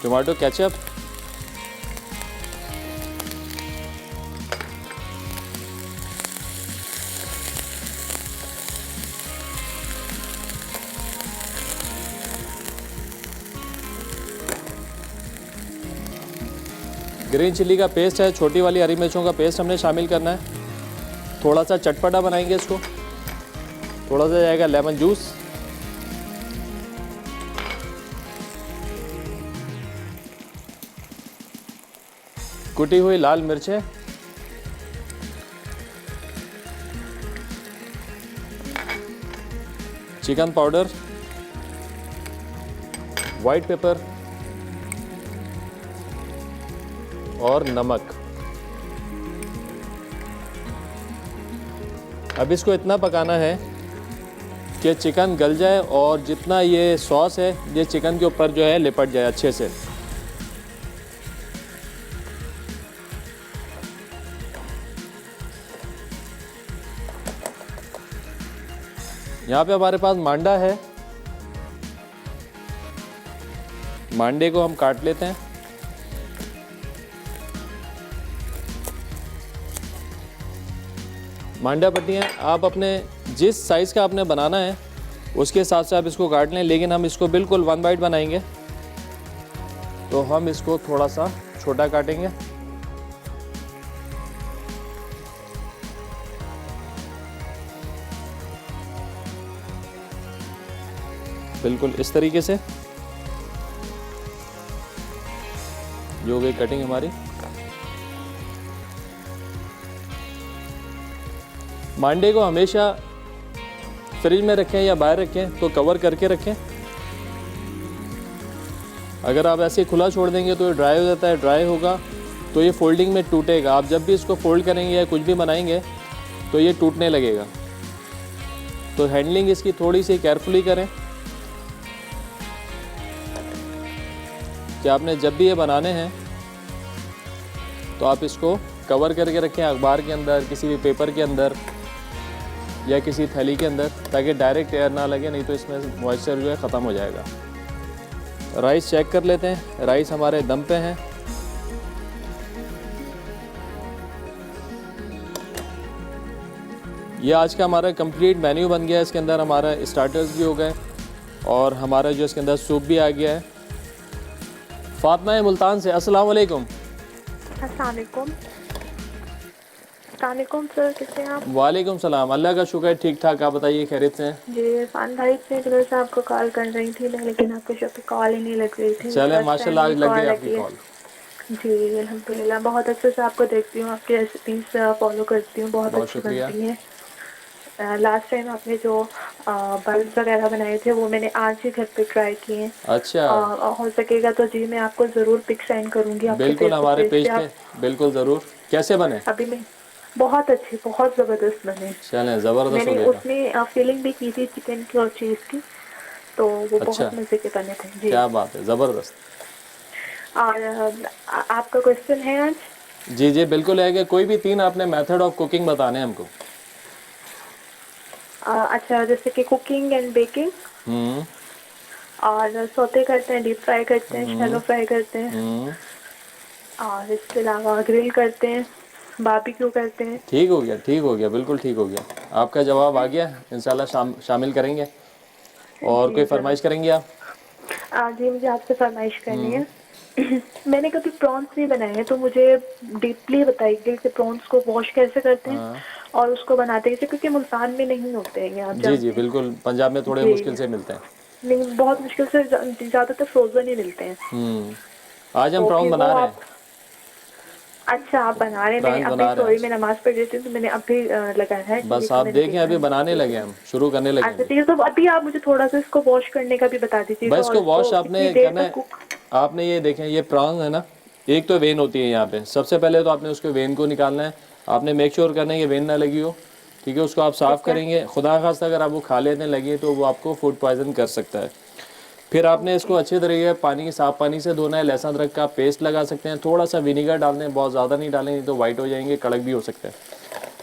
टोमेटो केचप, ग्रीन चिल्ली का पेस्ट है, छोटी वाली हरी मिर्चों का पेस्ट हमने शामिल करना है। थोड़ा सा चटपटा बनाएंगे इसको। थोड़ा सा जाएगा लेमन जूस, कुटी हुई लाल मिर्चें, चिकन पाउडर, वाइट पेपर और नमक। अब इसको इतना पकाना है कि चिकन गल जाए और जितना ये सॉस है ये चिकन के ऊपर जो है लिपट जाए अच्छे से। यहाँ पे हमारे पास मांडा है, मांडे को हम काट लेते हैं। मांडा पट्टियाँ आप अपने जिस साइज़ का आपने बनाना है उसके हिसाब से आप इसको काट लें, लेकिन हम इसको बिल्कुल 1 बाइट बनाएंगे तो हम इसको थोड़ा सा छोटा काटेंगे। बिल्कुल इस तरीके से जो गई कटिंग हमारी। मांडे को हमेशा फ्रिज में रखें या बाहर रखें तो कवर करके रखें। अगर आप ऐसे खुला छोड़ देंगे तो ये ड्राई हो जाता है, ड्राई होगा तो ये फोल्डिंग में टूटेगा। आप जब भी इसको फोल्ड करेंगे या कुछ भी बनाएंगे तो ये टूटने लगेगा। तो हैंडलिंग इसकी थोड़ी सी केयरफुली करें कि आपने जब भी ये बनाने हैं तो आप इसको कवर करके रखें अखबार के अंदर, किसी भी पेपर के अंदर या किसी थैली के अंदर, ताकि डायरेक्ट एयर ना लगे, नहीं तो इसमें मॉइस्चर जो है ख़त्म हो जाएगा। राइस चेक कर लेते हैं, राइस हमारे दम पे हैं। ये आज का हमारा कंप्लीट मेन्यू बन गया है। इसके अंदर हमारा स्टार्टर्स भी हो गए और हमारा जो इसके अंदर सूप भी आ गया है। फातिमा मुल्तान से, अस्सलाम वालेकुम। अस्सलामुअलैकुम सर, कैसे हैं आप? वालेकुम सलाम, अल्लाह का शुक्र है, ठीक ठाक। आप बताइए खैरियत से हैं? जी इरफान भाई से इधर से आपको कॉल कर रही थी लेकिन आपके शो पे कॉल ही नहीं लग रही थी। चले माशाल्लाह आज लग गई आपकी कॉल। जी अल्हम्दुलिल्लाह, बहुत अच्छे से आपको देखती हूँ, आपकी रेसिपीज फॉलो करती हूँ, बहुत अच्छी बनती हैं। लास्ट टाइम आपने जो बल्ब वगैरह बनाए थे वो मैंने आज ही घर पे ट्राई किए हैं। अच्छा, हो सकेगा तो जी मैं आपको ज़रूर पिक सेंड करूँगी। बिल्कुल हमारे पेज पे, बिल्कुल ज़रूर। कैसे बने? अभी मैं बहुत अच्छी, बहुत ज़बरदस्त बने। चलें, ज़बरदस्त हो मैंने गया। उसमें फीलिंग भी की थी चिकन की और चीज़ की, तो वो अच्छा, बहुत मज़े के बने थे जी। क्या बात है, ज़बरदस्त। और आपका क्वेश्चन है आज? जी जी बिल्कुल है कि कोई भी 3 आपने मेथड ऑफ कुकिंग बताने हैं हमको। अच्छा, जैसे कि कुकिंग एंड बेकिंग, और सोते करते हैं, डीप फ्राई करते हैं, शैलो फ्राई करते हैं, और इसके अलावा ग्रिल करते हैं, बारबेक्यू करते हैं। ठीक हो गया, ठीक हो गया, बिल्कुल ठीक हो गया। आपका जवाब आ गया, इंशाल्लाह शामिल करेंगे। और कोई फरमाइश करेंगे आप? जी मुझे आपसे फरमाइश करनी है। मैंने कभी प्रॉन्स नहीं बनाए हैं, तो मुझे डीपली बताइए कि प्रॉन्स को वॉश कैसे करते हैं और उसको बनाते कैसे, क्योंकि मुल्तान में नहीं होते हैं आप जी जी बिल्कुल, पंजाब में थोड़े मुश्किल से मिलते हैं। नहीं, बहुत मुश्किल से, ज़्यादातर फ्रोजन ही मिलते हैं। आज हम प्रॉन बना रहे हैं। अच्छा, आप बना रहे हैं? मैंने अभी सॉरी मैं नमाज पढ़ रही थी तो मैंने अभी लगाया है। बस आप देखें, अभी बनाने लगे, हम शुरू करने लगे। अच्छा ठीक है, तो अभी आप मुझे थोड़ा सा इसको वॉश करने का भी बता दीजिए। बस इसको वॉश आपने करना है। आपने ये देखें, ये प्रॉन है ना, एक तो वेन होती है यहाँ पे। सबसे पहले तो आपने उसके वेन को निकालना है। आपने मेक श्योर करना है कि वेन ना लगी हो, ठीक है। उसको आप साफ़ करेंगे। खुदा खास्ता अगर आप वो खा लेने लगे तो वो आपको फूड पॉइजन कर सकता है। फिर आपने इसको अच्छे तरीके पानी, साफ़ पानी से धोना है। लहसुन अदरक का पेस्ट लगा सकते हैं, थोड़ा सा विनीगर डाल दें, बहुत ज़्यादा नहीं डालें, नहीं तो वाइट हो जाएंगे, कड़क भी हो सकता है।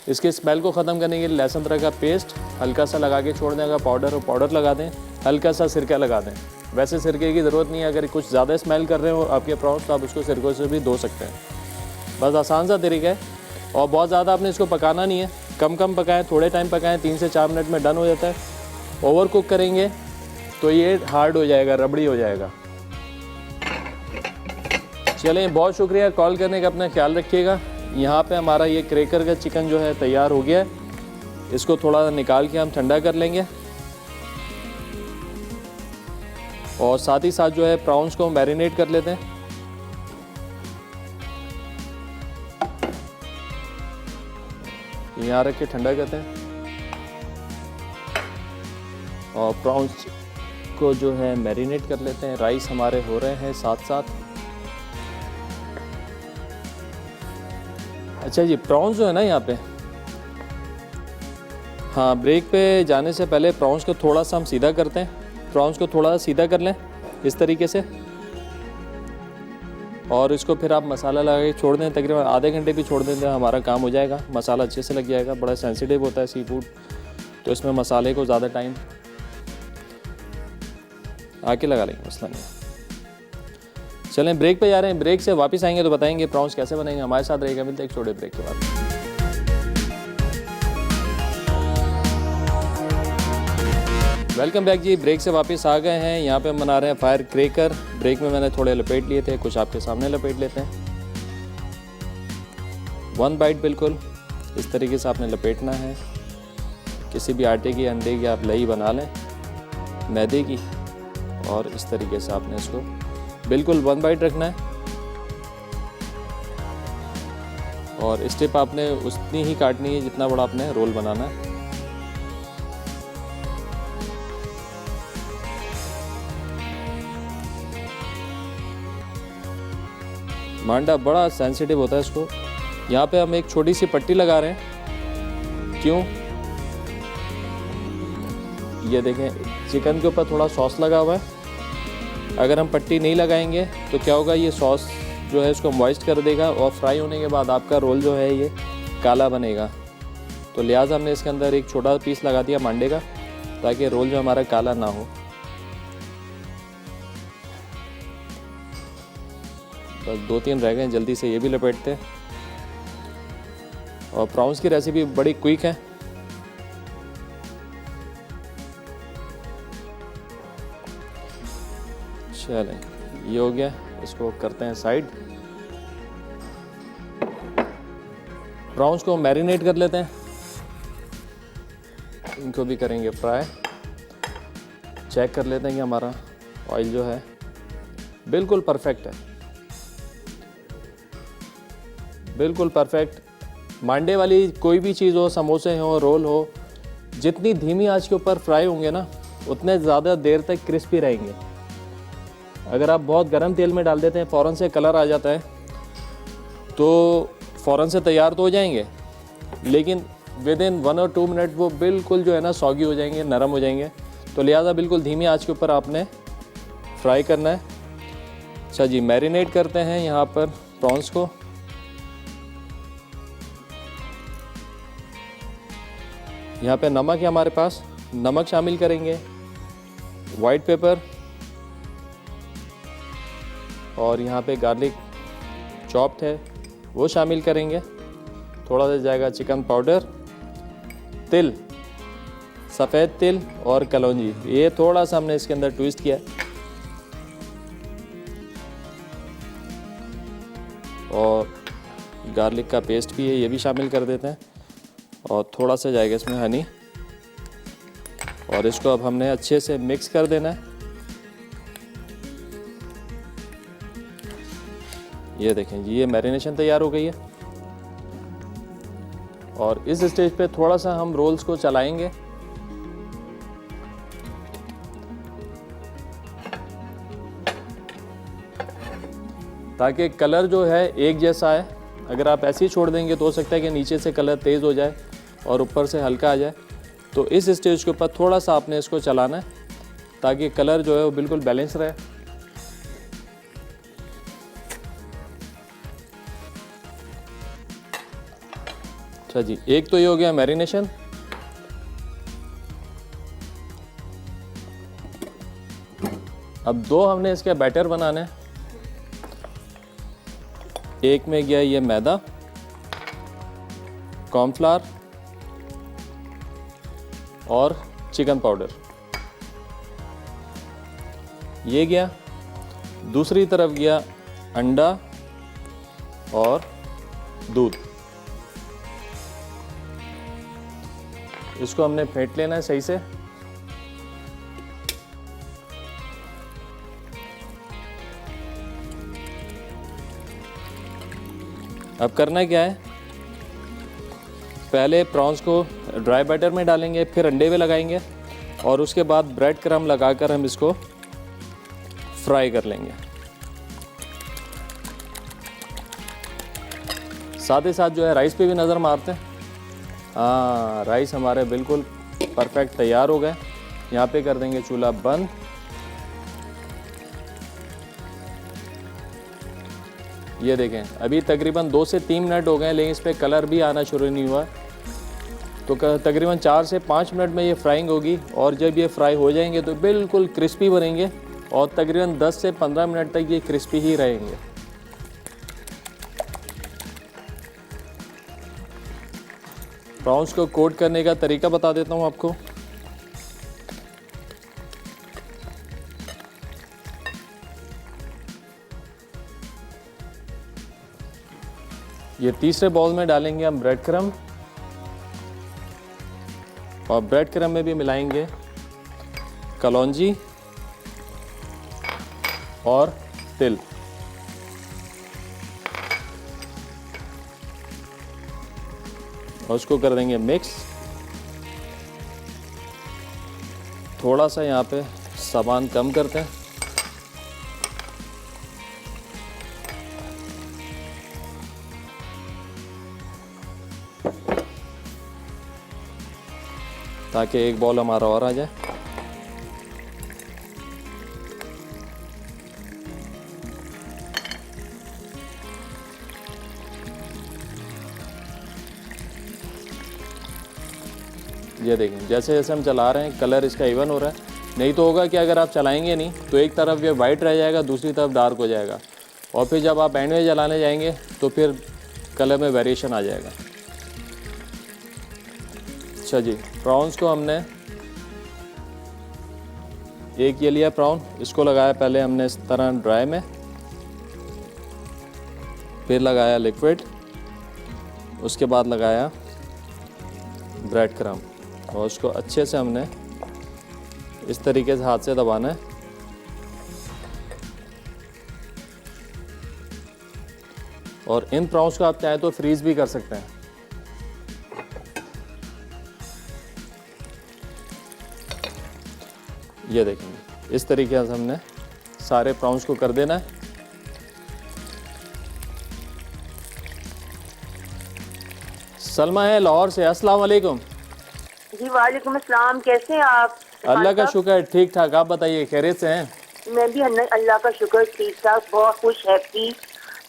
इसके स्मेल को ख़त्म करने के लिए लहसुन अदरक का पेस्ट हल्का सा लगा के छोड़ दें। अगर पाउडर लगा दें, हल्का सा सिरका लगा दें। वैसे सिरके की ज़रूरत नहीं है, अगर कुछ ज़्यादा स्मेल कर रहे हो आपके प्रॉन्स तो आप उसको सिरकों से भी धो सकते हैं। बस आसान सा तरीका है और बहुत ज़्यादा आपने इसको पकाना नहीं है। कम पकाएं, थोड़े टाइम पकाएं, 3 से 4 मिनट में डन हो जाता है। ओवर कुक करेंगे तो ये हार्ड हो जाएगा, रबड़ी हो जाएगा। चलें, बहुत शुक्रिया कॉल करने का, अपना ख्याल रखिएगा। यहाँ पे हमारा ये क्रैकर का चिकन जो है तैयार हो गया है। इसको थोड़ा निकाल के हम ठंडा कर लेंगे और साथ ही साथ जो है प्रॉन्स को मैरिनेट कर लेते हैं। यहाँ रख के ठंडा करते हैं और प्रॉन्स को जो है मैरिनेट कर लेते हैं। राइस हमारे हो रहे हैं साथ साथ। अच्छा जी, प्रॉन्स जो है ना यहाँ पे, हाँ, ब्रेक पे जाने से पहले प्रॉन्स को थोड़ा सा हम सीधा करते हैं। प्रॉन्स को थोड़ा सा सीधा कर लें इस तरीके से, और इसको फिर आप मसाला लगा के छोड़ दें। तकरीबन आधे घंटे भी छोड़ दें तो हमारा काम हो जाएगा, मसाला अच्छे से लग जाएगा। बड़ा सेंसिटिव होता है सी फूड, तो इसमें मसाले को ज़्यादा टाइम आके लगा लेंगे, मसला नहीं। चलें, ब्रेक पे जा रहे हैं। ब्रेक से वापस आएंगे तो बताएंगे प्रॉन्स कैसे बनेंगे। हमारे साथ रहेगा। मिलते हैं एक छोटे ब्रेक के बाद। वेलकम बैक जी। ब्रेक से वापस आ गए हैं। यहाँ पे हम बना रहे हैं फायर क्रैकर। ब्रेक में मैंने थोड़े लपेट लिए थे, कुछ आपके सामने लपेट लेते हैं। 1 बाइट बिल्कुल इस तरीके से आपने लपेटना है। किसी भी आटे की, अंडे की आप लई बना लें, मैदे की, और इस तरीके से आपने इसको बिल्कुल 1 बाइट रखना है। और स्टेप आपने उतनी ही काटनी है जितना बड़ा आपने रोल बनाना है। मांडा बड़ा सेंसिटिव होता है इसको। यहाँ पे हम एक छोटी सी पट्टी लगा रहे हैं। क्यों? ये देखें, चिकन के ऊपर थोड़ा सॉस लगा हुआ है। अगर हम पट्टी नहीं लगाएंगे तो क्या होगा, ये सॉस जो है इसको मॉइस्ट कर देगा, और फ्राई होने के बाद आपका रोल जो है ये काला बनेगा। तो लिहाजा हमने इसके अंदर एक छोटा पीस लगा दिया मांडे का, ताकि रोल जो हमारा काला ना हो। बस 2-3 रह गए, जल्दी से ये भी लपेटते हैं। और प्रॉन्स की रेसिपी बड़ी क्विक है। चलें, ये हो गया, इसको करते हैं साइड। प्रॉन्स को मैरिनेट कर लेते हैं, इनको भी करेंगे फ्राई। चेक कर लेते हैं कि हमारा ऑयल जो है बिल्कुल परफेक्ट है, बिल्कुल परफेक्ट। मांडे वाली कोई भी चीज़ हो, समोसे हो, रोल हो, जितनी धीमी आंच के ऊपर फ्राई होंगे ना, उतने ज़्यादा देर तक क्रिस्पी रहेंगे। अगर आप बहुत गर्म तेल में डाल देते हैं, फ़ौरन से कलर आ जाता है, तो फ़ौरन से तैयार तो हो जाएंगे, लेकिन विद इन 1 और 2 मिनट वो बिल्कुल जो है ना सॉगी हो जाएंगे, नरम हो जाएंगे। तो लिहाजा बिल्कुल धीमी आंच के ऊपर आपने फ्राई करना है। अच्छा जी, मैरिनेट करते हैं यहाँ पर प्रॉन्स को। यहाँ पे नमक है हमारे पास, नमक शामिल करेंगे, वाइट पेपर, और यहाँ पे गार्लिक चॉप्ड है वो शामिल करेंगे। थोड़ा सा जाएगा चिकन पाउडर, तिल, सफ़ेद तिल और कलौंजी, ये थोड़ा सा हमने इसके अंदर ट्विस्ट किया। और गार्लिक का पेस्ट भी है, ये भी शामिल कर देते हैं। और थोड़ा सा जाएगा इसमें हनी, और इसको अब हमने अच्छे से मिक्स कर देना है। ये देखें जी, ये मैरिनेशन तैयार हो गई है। और इस स्टेज पे थोड़ा सा हम रोल्स को चलाएंगे, ताकि कलर जो है एक जैसा आए। अगर आप ऐसे ही छोड़ देंगे तो हो सकता है कि नीचे से कलर तेज़ हो जाए और ऊपर से हल्का आ जाए। तो इस स्टेज के ऊपर थोड़ा सा आपने इसको चलाना है, ताकि कलर जो है वो बिल्कुल बैलेंस रहे। अच्छा जी, एक तो ये हो गया मैरिनेशन। अब 2 हमने इसके बैटर बनाने हैं। एक में गया ये मैदा, कॉर्नफ्लावर और चिकन पाउडर, ये गया। दूसरी तरफ गया अंडा और दूध। इसको हमने फेंट लेना है सही से। अब करना क्या है, पहले प्रॉन्स को ड्राई बैटर में डालेंगे, फिर अंडे में लगाएंगे, और उसके बाद ब्रेड क्रम्ब लगाकर हम इसको फ्राई कर लेंगे। साथ ही साथ जो है राइस पे भी नज़र मारते हैं। हाँ, राइस हमारे बिल्कुल परफेक्ट तैयार हो गए। यहाँ पे कर देंगे चूल्हा बंद। ये देखें, अभी तकरीबन 2 से 3 मिनट हो गए, लेकिन इस पर कलर भी आना शुरू नहीं हुआ। तो तकरीबन 4 से 5 मिनट में ये फ्राइंग होगी, और जब ये फ्राई हो जाएंगे तो बिल्कुल क्रिस्पी बनेंगे, और तकरीबन 10 से 15 मिनट तक ये क्रिस्पी ही रहेंगे। प्रॉन्स को कोट करने का तरीका बता देता हूँ आपको। ये तीसरे बाउल में डालेंगे हम ब्रेड क्रम्ब, और ब्रेड क्रम्ब में भी मिलाएंगे कलौंजी और तिल। और उसको कर देंगे मिक्स। थोड़ा सा यहाँ पे सामान कम करते हैं। ताकि एक बॉल हमारा और आ जाए। ये देखें, जैसे जैसे हम चला रहे हैं कलर इसका इवन हो रहा है। नहीं तो होगा कि अगर आप चलाएंगे नहीं तो एक तरफ ये वाइट रह जाएगा, दूसरी तरफ डार्क हो जाएगा, और फिर जब आप एंड में जलाने जाएंगे तो फिर कलर में वेरिएशन आ जाएगा। अच्छा जी, प्रॉन्स को हमने एक ये लिया प्रॉन, इसको लगाया पहले हमने इस तरह ड्राई में, फिर लगाया लिक्विड, उसके बाद लगाया ब्रेड क्रम्ब, और उसको अच्छे से हमने इस तरीके से हाथ से दबाना है। और इन प्रॉन्स को आप चाहें तो फ्रीज भी कर सकते हैं। ये देखेंगे, इस तरीके से हमने सारे प्रॉन्स को कर देना है। सलमा है लाहौर से, अस्सलाम वालेकुम। जी वालेकुम अस्सलाम, कैसे हैं आप? अल्लाह का शुक्र है, ठीक ठाक। आप बताइए, खैरियत से हैं? मैं भी अल्लाह का शुक्र ठीक ठाक, बहुत खुश हैप्पी।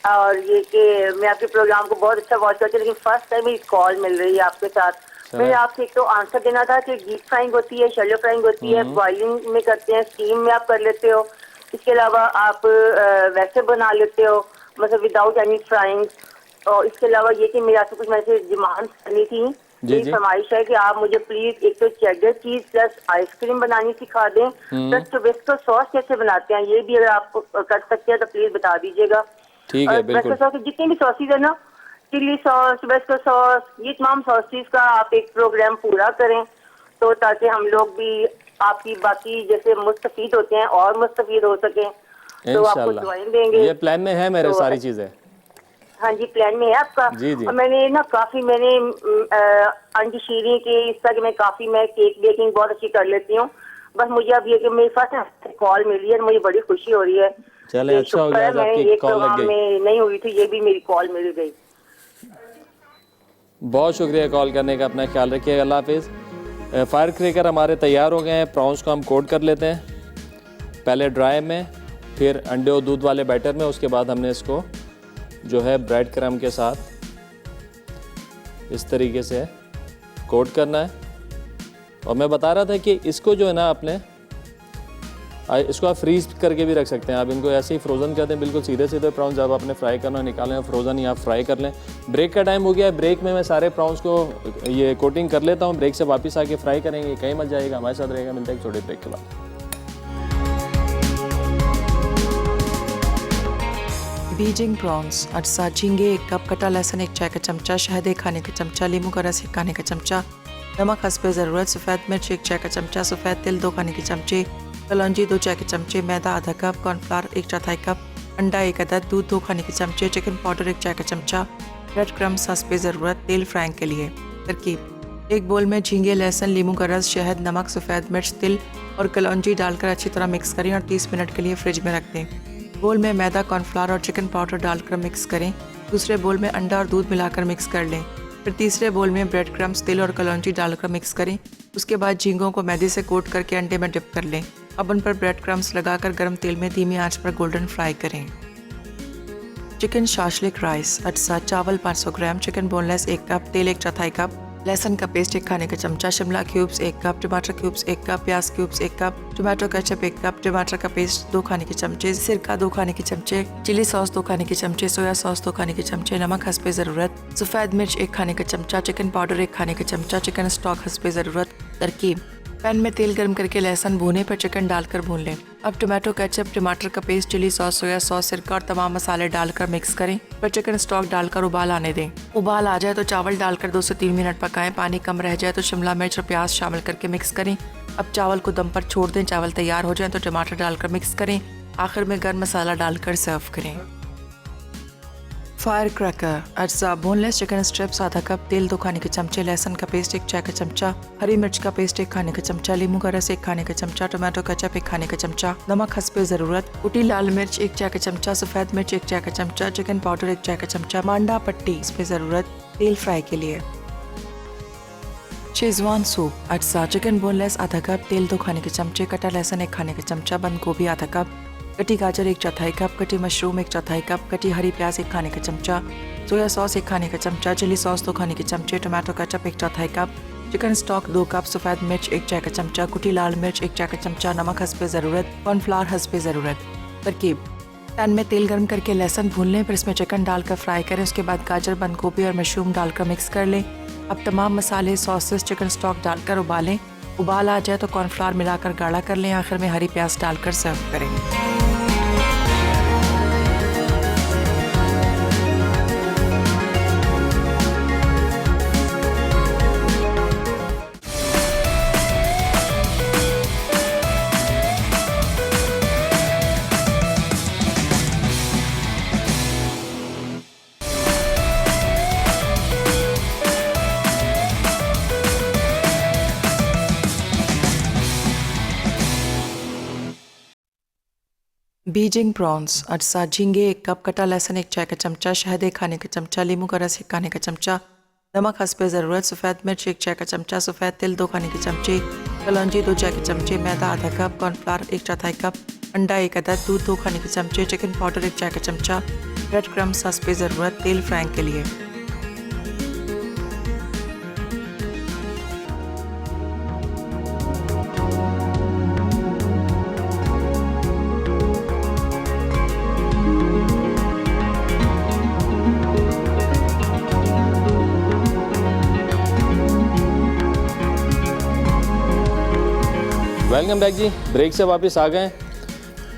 और ये कि मैं आपके प्रोग्राम को बहुत अच्छा वॉच करती हूँ, लेकिन फर्स्ट टाइम मेरी कॉल मिल रही है आपके साथ। मैंने आपसे एक तो आंसर देना था कि डीप फ्राइंग होती है, शैलो फ्राइंग होती है, बॉइलिंग में करते हैं, स्टीम में आप कर लेते हो, इसके अलावा आप वैसे बना लेते हो, मतलब विदाउट एनी फ्राइंग। और इसके अलावा ये कि मेरे आपसे कुछ मैंने डिमांड करनी थी, मेरी फरमाइश है कि आप मुझे प्लीज एक तो चेडर चीज प्लस आइसक्रीम बनानी सिखा दें, प्लस टोबैस्को सॉस कैसे बनाते हैं ये भी अगर आप कर सकते हैं तो प्लीज बता दीजिएगा। ठीक है, बिल्कुल। सॉस जितनी भी सॉसेज है ना, चिली सॉस, टोबैस्को सॉस, ये तमाम सॉसेज का आप एक प्रोग्राम पूरा करें, तो ताकि हम लोग भी आपकी बाकी जैसे मुस्तफीद होते हैं और मुस्तफीद हो सके, तो आपको दुआएं देंगे। ये प्लान में है मेरे, सारी चीजें। हाँ जी, प्लान में है आपका। जी जी। और मैंने ना काफी आंटी शीरी के इस तरह मैं काफी मैं केक बेकिंग बहुत अच्छी कर लेती हूँ। बस मुझे अब ये कि मेरे पास कॉल मिली है, मुझे बड़ी खुशी हो रही है। चले, अच्छा हो गया आपकी कॉल लग गई। में नहीं हुई थी, ये भी मेरी कॉल मिल गई। बहुत शुक्रिया कॉल करने का, अपना ख्याल रखिएगा, अल्लाह हाफिज़। फायर क्रैकर हमारे तैयार हो गए हैं। प्रॉन्स को हम कोट कर लेते हैं, पहले ड्राई में, फिर अंडे और दूध वाले बैटर में, उसके बाद हमने इसको जो है ब्रेड क्रम्ब के साथ इस तरीके से कोट करना है। और मैं बता रहा था कि इसको जो है ना आपने इसको आप फ्रीज करके भी रख सकते हैं। आप इनको ऐसे ही फ्रोज़न कर दें, बिल्कुल सीधे सीधे प्रॉन्स जब आपने फ्राई करना निकालें फ्रोज़न, या आप फ्राई कर लें। ब्रेक का टाइम हो गया है, ब्रेक में मैं सारे प्रॉन्स को ये कोटिंग कर लेता हूँ। ब्रेक से वापस आके फ्राई करेंगे, कहीं मत जाएगा, हमारे साथ रहेगा। मिलता है एक छोटे ब्रेक के बाद। बीजिंग प्रॉन्स 8 सात झींगे, 1 कप कटा लहसुन, 1 चाय का चमचा शहद, 1 खाने का चमचा नींबू का रस, 1 खाने का चमचा नमक हस्बे ज़रूरत, सफ़ेद मिर्च 1 चाय का चमचा, सफ़ेद तिल 2 खाने के चमचे, कलौंजी 2 चाय के चमचे, मैदा आधा कप, कॉर्नफ्लावर 1/4 कप, अंडा 1 अदद, दूध 2 खाने के चमचे, चिकन पाउडर 1 चाय का चमचा, ब्रेड क्रम्ब्स हस्बे ज़रूरत, तेल फ्राइंग के लिए। तरकीब: एक बोल में झींगे, लहसुन, नींबू का रस, शहद, नमक, सफ़ेद मिर्च, तिल और कलौंजी डालकर अच्छी तरह मिक्स करें और 30 मिनट के लिए फ्रिज में रख दें। बोल में मैदा, कॉर्नफ्लावर और चिकन पाउडर डालकर मिक्स करें। दूसरे बोल में अंडा और दूध मिलाकर मिक्स कर लें। फिर तीसरे बोल में ब्रेड क्रम्स, तिल और कलौंजी डालकर मिक्स करें। उसके बाद झींगों को मैदे से कोट करके अंडे में डिप कर लें। अब उन पर ब्रेड क्रम्स लगाकर गर्म तेल में धीमी आंच पर गोल्डन फ्राई करें। चिकन शाशलिक राइस, अटसा, चावल 500 ग्राम, चिकन बोनलेस 1 कप, तेल 1/4 कप, लहसुन का पेस्ट 1 खाने का चमचा, शिमला क्यूब्स 1 कप, टमाटर क्यूब्स 1 कप, प्याज cubes 1 cup, tomato ketchup 1 cup, टमाटर का पेस्ट 2 खाने के चमचे, सिरका 2 खाने के चमचे, चिली सॉस 2 खाने के चमचे, सोया सॉस 2 खाने के चमचे, नमक हस्बे ज़रूरत, सफ़ेद मिर्च 1 खाने का चमचा, चिकन पाउडर 1 खाने का चमचा, चिकन स्टॉक हस्बे ज़रूरत। तरकीब: पैन में तेल गर्म करके लहसुन भूने पर चिकन डालकर भून लें। अब टमाटो केचप, टमाटर का paste, chilli sauce, soya sauce, सिरका और तमाम मसाले डालकर मिक्स करें। फिर चिकन स्टॉक डालकर उबाल आने दें। उबाल आ जाए तो चावल डालकर 2 से 3 मिनट पकाएं। पानी कम रह जाए तो शिमला मिर्च और प्याज शामिल करके मिक्स करें। अब चावल को दम पर छोड़ दें। चावल तैयार हो जाए तो टमाटर डालकर मिक्स करें। आखिर में गर्म मसाला डालकर सर्व करें। फायर क्रैकर, अज्जा, बोनलेस चिकन स्ट्रिप्स आधा कप, तेल 2 खाने के चमचे, लहसुन का पेस्ट 1 चाय का चमचा, हरी मिर्च का पेस्ट 1 खाने का चमचा, नींबू का रस 1 खाने का चमचा, टमाटो केचप 1 खाने का चमचा, नमक हस्बे ज़रूरत, कुटी लाल मिर्च 1 चाय का चमचा, सफ़ेद मिर्च 1 चाय का चमचा, चिकन पाउडर 1 चाय का चमचा, मांडा पट्टी इसमें ज़रूरत, तेल फ्राई के लिए। शेजवान सूप, अज्जा, चिकन बोनलेस आधा कप, तेल 2 खाने के चमचे, कटा लहसुन 1 खाने का चमचा, बंद गोभी आधा कप, कटी गाजर 1/4 कप, कटी मशरूम 1/4 कप, कटी हरी प्याज 1 खाने का चमचा, सोया सॉस 1 खाने का चमचा, चिली सॉस 2 खाने के चमचे, tomato ketchup 1/4 cup, chicken stock 2 cup, सफ़ेद मिर्च 1 चाय का चमचा, कुटी लाल मिर्च 1 चाय का चमचा, नमक हस्बे ज़रूरत, कॉर्नफ्लावर हस्बे ज़रूरत। तरकीब: पैन में तेल गर्म करके लहसुन भून लें, फिर इसमें चिकन डालकर फ्राई करें। उसके बाद गाजर, बंद गोभी और मशरूम डालकर मिक्स कर लें। अब तमाम मसाले, सॉसेस, चिकन स्टॉक डालकर उबालें। उबाल आ जाए तो कॉर्नफ्लावर मिलाकर गाढ़ा कर लें। आखिर में हरी प्याज डालकर सर्व करें। बीजिंग प्रॉन्स, अज्जा, झींगे 1 कप, कटा लहसुन 1 चाय का चमचा, शहद 1 खाने का चमचा, नींबू का रस 1 खाने का चमचा, नमक हस्बे ज़रूरत, सफ़ेद मिर्च 1 चाय का चमचा, सफ़ेद तिल 2 खाने के चमचे, कलौंजी 2 चाय के चमचे, मैदा आधा कप, कॉर्नफ्लावर 1/4 कप, अंडा 1 अदद, दूध 2 खाने के चमचे, चिकन पाउडर 1 चाय का चमचा, ब्रेड क्रम्स हस्बे ज़रूरत, तेल फ्राइंग के लिए। वेलकम बैक जी। ब्रेक से वापस आ गए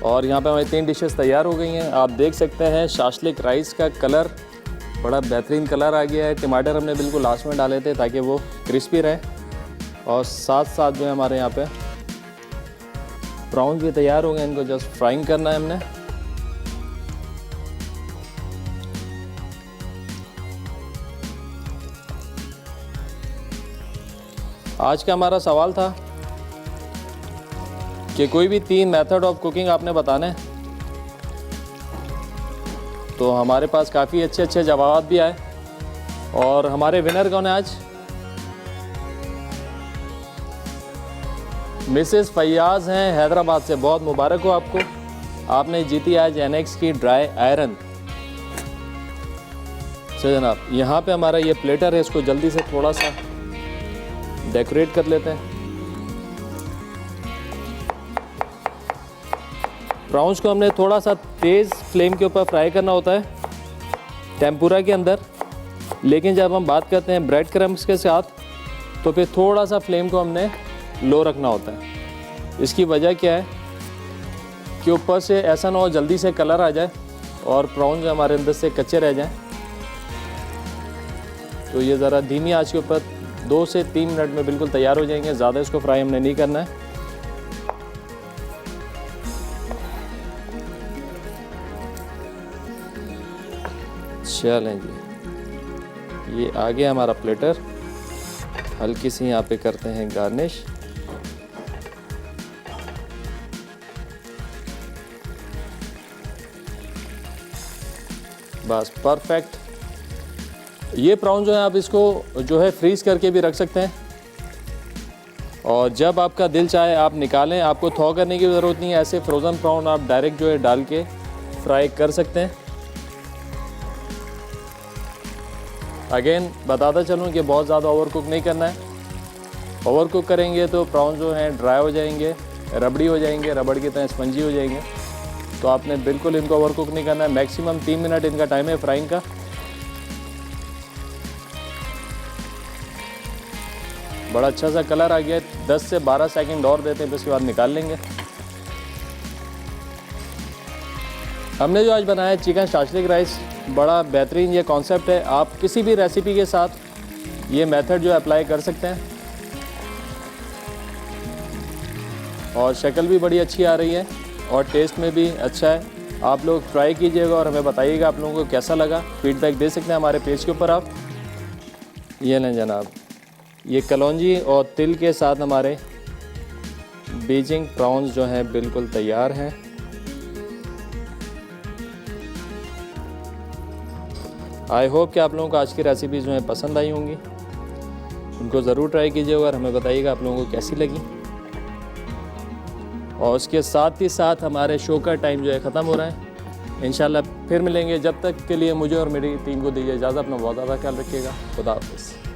और यहाँ पे हमारी 3 डिशेस तैयार हो गई हैं। आप देख सकते हैं शाशलिक राइस का कलर बड़ा बेहतरीन कलर आ गया है। टमाटर हमने बिल्कुल लास्ट में डाले थे ताकि वो क्रिस्पी रहे और साथ साथ जो है हमारे यहाँ पे प्रॉन्स भी तैयार हो गए। इनको जस्ट फ्राइंग करना है हमने। आज का हमारा सवाल था कि कोई भी 3 मेथड ऑफ कुकिंग आपने बताने हैं, तो हमारे पास काफ़ी अच्छे जवाब भी आए। और हमारे विनर कौन है आज? मिसेस फैयाज हैं हैदराबाद से। बहुत मुबारक हो आपको, आपने जीती आज NX की ड्राई आयरन। चलिए जनाब, यहाँ पे हमारा ये प्लेटर है, इसको जल्दी से थोड़ा सा डेकोरेट कर लेते हैं। प्रॉन्स को हमने थोड़ा सा तेज़ फ्लेम के ऊपर फ्राई करना होता है टेम्पुरा के अंदर, लेकिन जब हम बात करते हैं ब्रेड क्रम्स के साथ तो फिर थोड़ा सा फ्लेम को हमने लो रखना होता है। इसकी वजह क्या है कि ऊपर से ऐसा ना हो जल्दी से कलर आ जाए और प्रॉन्स हमारे अंदर से कच्चे रह जाएं। तो ये ज़रा धीमी आंच के ऊपर 2 से 3 मिनट में बिल्कुल तैयार हो जाएंगे। ज़्यादा इसको फ्राई हमने नहीं करना है। चलें जी, ये आ गया हमारा प्लेटर। हल्की सी यहाँ पे करते हैं गार्निश। बस परफेक्ट। ये प्रॉन जो है आप इसको जो है फ्रीज़ करके भी रख सकते हैं, और जब आपका दिल चाहे आप निकालें, आपको थॉ करने की ज़रूरत नहीं है। ऐसे फ्रोज़न प्रॉन आप डायरेक्ट जो है डाल के फ्राई कर सकते हैं। अगेन बताता चलूँ कि बहुत ज़्यादा ओवर कुक नहीं करना है। ओवर कुक करेंगे तो प्रॉन जो हैं ड्राई हो जाएंगे, रबड़ी हो जाएंगे, रबड़ की तरह स्पंजी हो जाएंगे। तो आपने बिल्कुल इनको ओवर कुक नहीं करना है। मैक्सिमम 3 मिनट इनका टाइम है फ्राइंग का। बड़ा अच्छा सा कलर आ गया है। 10 से 12 सेकंड और देते हैं, फिर उसके बाद निकाल लेंगे। हमने जो आज बनाया चिकन शाशलिक राइस, बड़ा बेहतरीन ये कॉन्सेप्ट है। आप किसी भी रेसिपी के साथ ये मेथड जो अप्लाई कर सकते हैं, और शक्ल भी बड़ी अच्छी आ रही है और टेस्ट में भी अच्छा है। आप लोग ट्राई कीजिएगा और हमें बताइएगा आप लोगों को कैसा लगा। फीडबैक दे सकते हैं हमारे पेज के ऊपर आप। ये लें जनाब, ये कलौंजी और तिल के साथ हमारे बीजिंग प्रॉन्स जो हैं बिल्कुल तैयार हैं। आई होप कि आप लोगों को आज की रेसिपी जो है पसंद आई होंगी। उनको ज़रूर ट्राई कीजिएगा और हमें बताइएगा आप लोगों को कैसी लगी। और उसके साथ ही साथ हमारे शो का टाइम जो है ख़त्म हो रहा है। इंशाल्लाह फिर मिलेंगे। जब तक के लिए मुझे और मेरी टीम को दीजिए इजाज़त। अपना बहुत ज़्यादा ख्याल रखिएगा। खुदा हाफ़िज़।